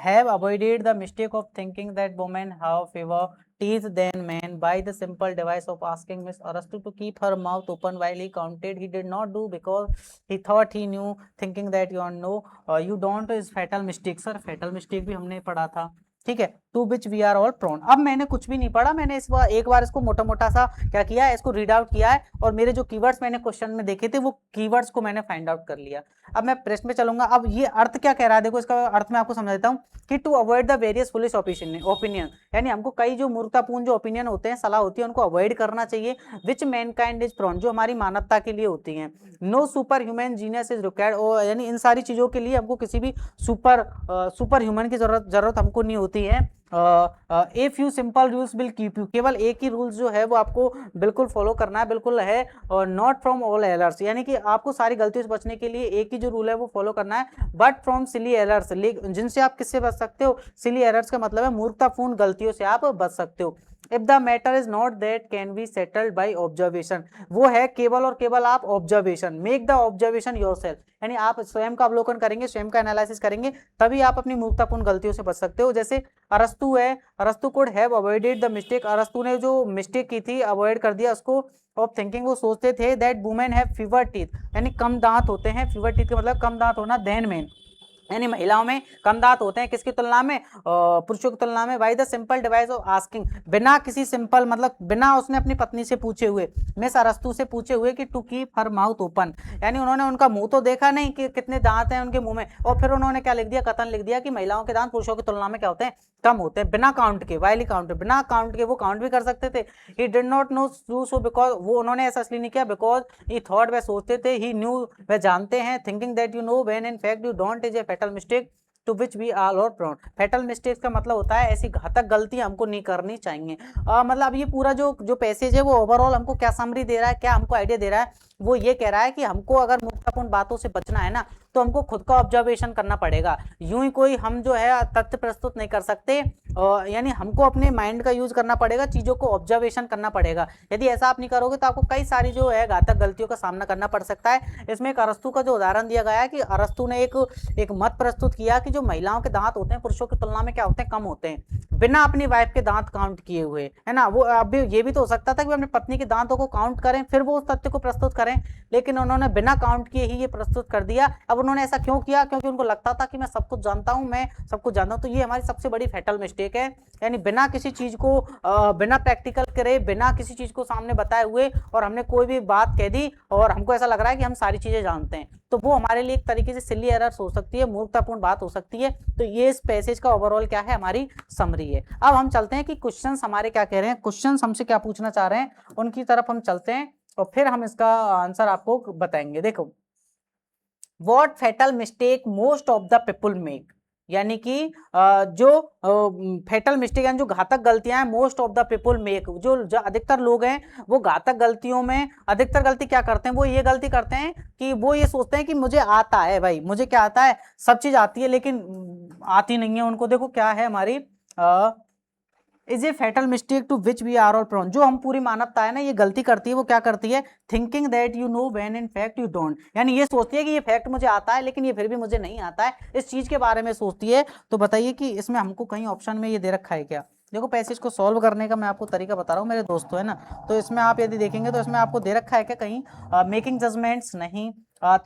have avoided the mistake of thinking that women have fewer teeth than men by the simple device of asking Miss Arastu to keep her mouth open while he counted. He did not do because he thought he knew, thinking that you know you don't is fatal mistake। Sir fatal mistake भी हमने पढ़ा था, ठीक है। To which we are all prone. अब मैंने कुछ भी नहीं पढ़ा, मैंने इस बार एक बार इसको मोटा मोटा सा क्या किया है, इसको रीड आउट किया है, और मेरे जो कीवर्ड्स मैंने क्वेश्चन में देखे थे वो कीवर्ड्स को मैंने फाइंड आउट कर लिया। अब मैं प्रश्न में चलूंगा। अब ये अर्थ क्या कह रहा है, देखो इसका अर्थ मैं आपको समझा देता हूँ कि to avoid the various foolish opinion, यानी हमको कई जो मूर्खतापूर्ण जो ओपिनियन होते हैं, सलाह होती है, उनको अवॉइड करना चाहिए। विच मैनकाइंड इज प्रोन, जो हमारी मानवता के लिए होती हैं। No superhuman genius is required, यानी इन सारी चीजों के लिए हमको किसी भी सुपर ह्यूमन की जरूरत हमको नहीं होती है। A few simple rules will keep you, केवल एक ही रूल्स जो है वो आपको बिल्कुल फॉलो करना है, बिल्कुल है। और नॉट फ्रॉम ऑल एरर्स, यानी कि आपको सारी गलतियों से बचने के लिए एक ही जो रूल है वो फॉलो करना है। बट फ्रॉम सिली एरर्स, जिनसे आप किससे बच सकते हो, सिली एरर्स का मतलब है मूर्खतापूर्ण गलतियों से आप बच सकते हो। If the matter is not that can be settled by observation, वो है केवल और केवल आप observation, make the observation yourself, यानी आप स्वयं का अवलोकन करेंगे, स्वयं का एनालिसिस करेंगे, तभी आप अपनी मूर्खतापूर्ण गलतियों से बच सकते हो। जैसे अरस्तु है, अरस्तु could have avoided the mistake, अरस्तु ने जो मिस्टेक की थी अवॉइड कर दिया उसको, ऑफ थिंकिंग, वो सोचते थे that women have fever teeth, यानी कम दांत होते हैं, फीवर टीथ का मतलब कम दांत होना, देन मैन, यानी महिलाओं में कम दांत होते हैं किसकी तुलना में, पुरुषों की तुलना में। By the simple device of asking, बिना किसी सिंपल मतलब बिना उसने अपनी पत्नी से पूछे हुए, मिस अरस्तु से पूछे हुए कि to keep her mouth open, यानी उन्होंने उनका मुंह तो देखा नहीं कि कितने दांत हैं उनके मुंह में, और फिर उन्होंने क्या लिख दिया, कथन लिख दिया कि महिलाओं के दांत पुरुषों की तुलना में क्या होते हैं, कम होते हैं, बिना काउंट के, वाइली काउंट, बिना काउंट के वो काउंट भी कर सकते थे। ही did not know so because, वो उन्होंने ऐसा इसलिए नहीं किया बिकॉज ही थॉट, वह सोचते थे, ही न्यू वह जानते हैं, thinking that you know when in fact you don't is a fatal mistake to which we are all prone. Fatal mistakes का मतलब होता है ऐसी घातक गलती हमको नहीं करनी चाहिए। मतलब ये पूरा जो पैसेज है वो ओवरऑल हमको क्या समरी दे रहा है, क्या हमको आइडिया दे रहा है, वो ये कह रहा है कि हमको अगर मूर्खतापूर्ण बातों से बचना है ना, तो हमको खुद का ऑब्जर्वेशन करना पड़ेगा। यूं ही कोई हम जो है तथ्य प्रस्तुत नहीं कर सकते, यानी हमको अपने माइंड का यूज करना पड़ेगा, चीजों को ऑब्जर्वेशन करना पड़ेगा। यदि ऐसा आप नहीं करोगे तो आपको कई सारी जो है घातक गलतियों का सामना करना पड़ सकता है। इसमें एक अरस्तु का जो उदाहरण दिया गया है कि अरस्तु ने एक मत प्रस्तुत किया कि जो महिलाओं के दांत होते हैं पुरुषों की तुलना में क्या होते हैं, कम होते हैं, बिना अपनी वाइफ के दांत काउंट किए हुए, है ना। वो अभी ये भी तो हो सकता था कि अपनी पत्नी के दांतों को काउंट करें फिर वो उस तथ्य को प्रस्तुत करें, लेकिन उन्होंने बिना काउंट किए ही ये प्रस्तुत कर दिया। अब उन्होंने ऐसा क्यों किया, क्योंकि उनको लगता था कि मैं सब कुछ जानता हूं, मैं सब कुछ जानता हूं। तो ये हमारी सबसे बड़ी फैटल मिस्टेक है, यानी बिना किसी चीज को बिना प्रैक्टिकल करे, बिना किसी चीज को सामने बताए हुए और हमने कोई भी बात कह दी और हमको ऐसा लग रहा है कि हम सारी चीजें जानते हैं, तो वो हमारे लिए एक तरीके से सिली एरर्स हो सकती है, मूर्खतापूर्ण बात हो सकती है। तो ये इस पैसेज का ओवरऑल क्या है, हमारी समरी है। अब हम चलते हैं कि क्वेश्चंस हमारे क्या कह रहे हैं, क्वेश्चंस हमसे क्या पूछना चाह रहे हैं, उनकी तरफ हम चलते हैं और फिर हम इसका आंसर आपको बताएंगे। देखो, what fatal mistake most of the people make, यानी कि जो फैटल मिस्टेक यानी जो घातक गलतियां हैं, most of the people make, जो अधिकतर लोग हैं वो घातक गलतियों में अधिकतर गलती क्या करते हैं, वो ये गलती करते हैं कि वो ये सोचते हैं कि मुझे आता है, भाई मुझे क्या आता है, सब चीज आती है, लेकिन आती नहीं है उनको। देखो क्या है हमारी, is a fatal mistake to which we are all prone, जो हम पूरी मानवता है ना ये गलती करती है, वो क्या करती है, thinking that you know when in fact you don't, यानी ये सोचती है कि ये फैक्ट मुझे आता है लेकिन ये फिर भी मुझे नहीं आता है, इस चीज के बारे में सोचती है। तो बताइए कि इसमें हमको कहीं ऑप्शन में ये दे रखा है क्या। देखो पैसेज को सॉल्व करने का मैं आपको तरीका बता रहा हूँ मेरे दोस्तों, है ना। तो इसमें आप यदि देखेंगे तो इसमें आपको दे रखा है क्या कहीं, मेकिंग जजमेंट्स नहीं,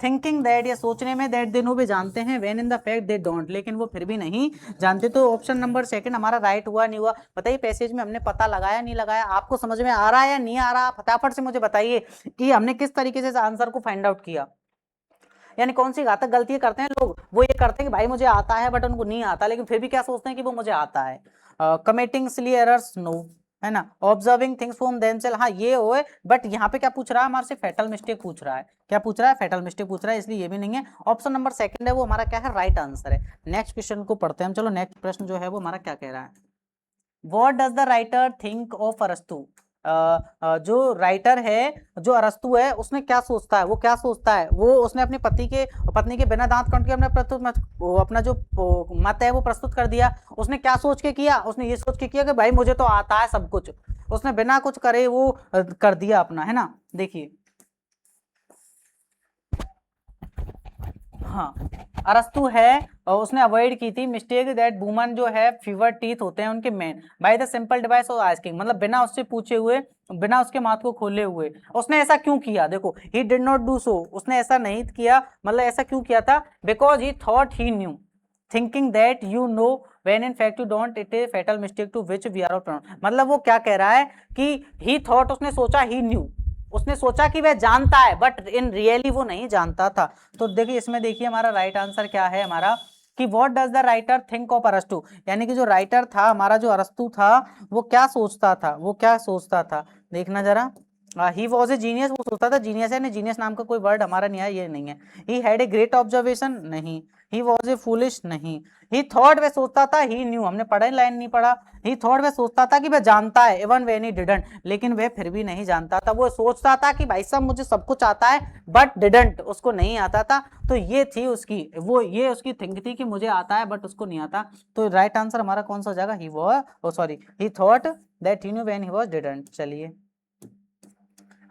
थिंकिंग दैट, ये सोचने में, दैट दे नो भी जानते हैं, when in the fact they don't, लेकिन वो फिर भी नहीं जानते। तो ऑप्शन नंबर सेकंड हमारा राइट हुआ नहीं हुआ। बताइए पैसेज में हमने पता लगाया नहीं लगाया, आपको समझ में आ रहा है या नहीं आ रहा, फटाफट से मुझे बताइए कि हमने किस तरीके से आंसर को फाइंड आउट किया, यानी कौन सी घातक गलतियां करते हैं लोग, वो ये करते हैं कि भाई मुझे आता है बट उनको नहीं आता, लेकिन फिर भी क्या सोचते हैं कि वो मुझे आता है। कमिटिंग सिली एरर्स, नो, है ना। ऑब्जर्विंग थिंग्स फ्रॉम देमसेल्फ, हाँ ये हो, बट यहाँ पे क्या पूछ रहा है हमारे से, फैटल मिस्टेक पूछ रहा है, क्या पूछ रहा है, फैटल मिस्टेक पूछ रहा है, इसलिए ये भी नहीं है। ऑप्शन नंबर सेकंड है वो हमारा क्या है, राइट आंसर है। नेक्स्ट क्वेश्चन को पढ़ते हैं हम, चलो नेक्स्ट प्रश्न जो है वो हमारा क्या कह रहा है, what does the writer think of अरस्तु, जो राइटर है, जो अरस्तु है, उसने क्या सोचता है, वो क्या सोचता है, वो उसने अपनी पत्नी के बिना दांत काउंट किए अपना जो मत है वो प्रस्तुत कर दिया। उसने क्या सोच के किया, उसने ये सोच के किया कि भाई मुझे तो आता है सब कुछ, उसने बिना कुछ करे वो कर दिया अपना, है ना। देखिए हाँ, अरस्तु है और उसने अवॉइड की थी मिस्टेक दैट वुमन जो है फीवर टीथ होते हैं उनके main by the simple device of asking, मतलब बिना उससे पूछे हुए, बिना उसके माथ को खोले हुए। उसने ऐसा क्यों किया, देखो he did not do so, उसने ऐसा नहीं किया, मतलब ऐसा क्यों किया था, because he thought he knew, thinking that you know when in fact you don't, it is fatal mistake to which we are all prone. मतलब वो क्या कह रहा है कि ही थॉट, उसने सोचा, ही न्यू, उसने सोचा कि वह जानता है बट इन रियली वो नहीं जानता था। तो देखिए इसमें देखिए हमारा राइट आंसर क्या है हमारा, कि what does the writer think of अरस्तु, यानी कि जो राइटर था हमारा, जो अरस्तु था, वो क्या सोचता था, वो क्या सोचता था, देखना जरा। ही वॉज ए जीनियस, वो सोचता था जीनियस है, नहीं जीनियस नाम का कोई वर्ड हमारा नहीं है, ये नहीं है। He had a great observation, नहीं। ही वॉज ए फूलिश, नहीं। ही थॉट, वह सोचता था, ही न्यू, हमने पढ़ा लाइन नहीं पढ़ा। ही थॉट, वह सोचता था कि वह जानता है, इवन व्हेन ही डिडंट, लेकिन वह फिर भी नहीं जानता था। वो सोचता था कि भाई साहब मुझे सब कुछ आता है बट डिडंट, उसको नहीं आता था। तो ये थी उसकी, वो ये उसकी थिंक थी कि मुझे आता है बट उसको नहीं आता। तो राइट आंसर हमारा कौन सा हो जाएगा, he was, sorry, he thought that he knew when he was didn't. चलिए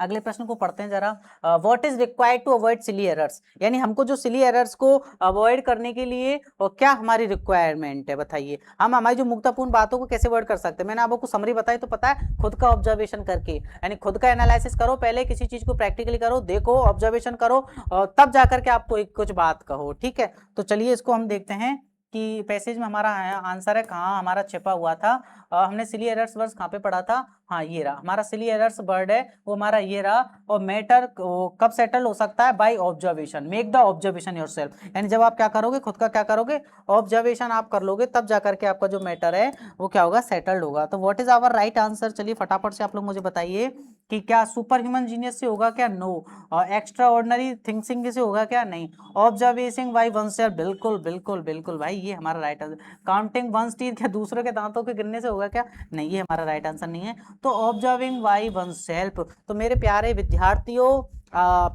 अगले प्रश्न को पढ़ते हैं जरा। What is required to avoid silly errors, यानी हमको जो सिली एरर्स को अवॉइड करने के लिए और क्या हमारी रिक्वायरमेंट है, बताइए। हम हमारी जो मुक्तापूर्ण बातों को कैसे अवॉइड कर सकते हैं। मैंने आपको समरी बताई तो पता है, खुद का ऑब्जर्वेशन करके, यानी खुद का एनालिसिस करो, पहले किसी चीज को प्रैक्टिकली करो, देखो, ऑब्जर्वेशन करो, तब जाकर के आपको एक कुछ बात कहो, ठीक है। तो चलिए इसको हम देखते हैं कि पैसेज में हमारा आंसर है कहाँ हमारा छिपा हुआ था। हमने सिली एरर्स वर्ड्स कहाँ पे पढ़ा था, हाँ ये रहा हमारा सिली एरर्स वर्ड है, वो हमारा ये रहा। और मैटर कब सेटल हो सकता है, by observation, make the observation yourself, यानी जब आप क्या करोगे, खुद का क्या करोगे, ऑब्जर्वेशन आप कर लोगे, तब जाकर के आपका जो मैटर है वो क्या होगा, सेटल्ड होगा। तो what is our right answer, चलिए फटाफट से आप लोग मुझे बताइए कि क्या सुपर ह्यूमन जीनियस से होगा क्या, नो। और एक्स्ट्रा ऑर्डिनरी थिंकिंग से होगा क्या, नहीं। ऑब्जर्वेशन बाय वनसेल्फ, बिल्कुल बिल्कुल बिल्कुल भाई, ये हमारा right answer. Counting one's teeth, क्या दूसरों के दांतों के गिनने से होगा क्या, नहीं, ये हमारा राइट आंसर नहीं है। तो ऑब्जर्विंग बाय वनसेल्फ। तो मेरे प्यारे विद्यार्थियों,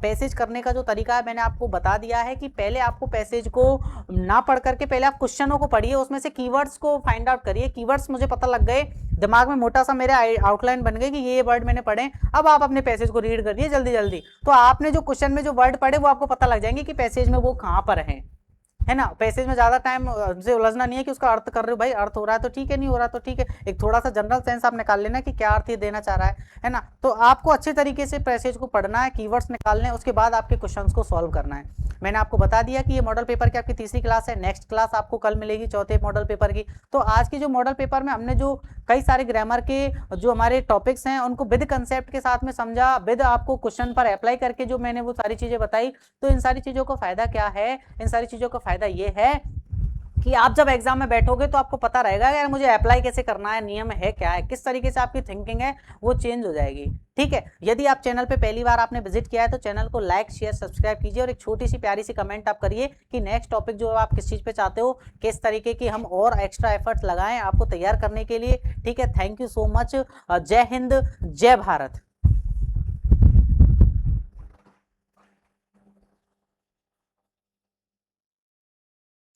पैसेज करने का जो तरीका है मैंने आपको बता दिया है कि पहले आपको पैसेज को ना पढ़ करके पहले आप क्वेश्चनों को पढ़िए, उसमें से कीवर्ड्स को फाइंड आउट करिए। कीवर्ड्स मुझे पता लग गए, दिमाग में मोटा सा मेरे आउटलाइन बन गए कि ये वर्ड मैंने पढ़े। अब आप अपने पैसेज को रीड करिए जल्दी जल्दी, तो आपने जो क्वेश्चन में जो वर्ड पढ़े वो आपको पता लग जाएंगे कि पैसेज में वो कहाँ पर है ना। पैसेज में ज्यादा टाइम से उलझना नहीं है कि उसका अर्थ कर रहे हो, भाई अर्थ हो रहा है तो ठीक है, नहीं हो रहा तो ठीक है, एक थोड़ा सा जनरल सेंस आप निकाल लेना कि क्या अर्थ ये देना चाह रहा है ना। तो आपको अच्छे तरीके से पैसेज को पढ़ना है, कीवर्ड्स निकालने, उसके बाद आपके क्वेश्चंस को सॉल्व करना है। मैंने आपको बता दिया कि ये मॉडल पेपर की आपकी तीसरी क्लास है, नेक्स्ट क्लास आपको कल मिलेगी चौथे मॉडल पेपर की। तो आज की जो मॉडल पेपर में हमने जो कई सारे ग्रामर के जो हमारे टॉपिक्स हैं उनको विद कंसेप्ट के साथ में समझा, विद आपको क्वेश्चन पर अप्लाई करके जो मैंने वो सारी चीजें बताई। तो इन सारी चीजों का फायदा क्या है, इन सारी चीजों का फायदा ये है कि आप जब एग्जाम में बैठोगे तो आपको पता रहेगा यार मुझे अप्लाई कैसे करना है, नियम है क्या है, किस तरीके से आपकी थिंकिंग है वो चेंज हो जाएगी, ठीक है। यदि आप चैनल पे पहली बार आपने विजिट किया है तो चैनल को लाइक शेयर सब्सक्राइब कीजिए और एक छोटी सी प्यारी सी कमेंट आप करिए कि नेक्स्ट टॉपिक जो आप किस चीज पे चाहते हो, किस तरीके की हम और एक्स्ट्रा एफर्ट्स लगाएं आपको तैयार करने के लिए, ठीक है। Thank you so much. जय हिंद, जय भारत।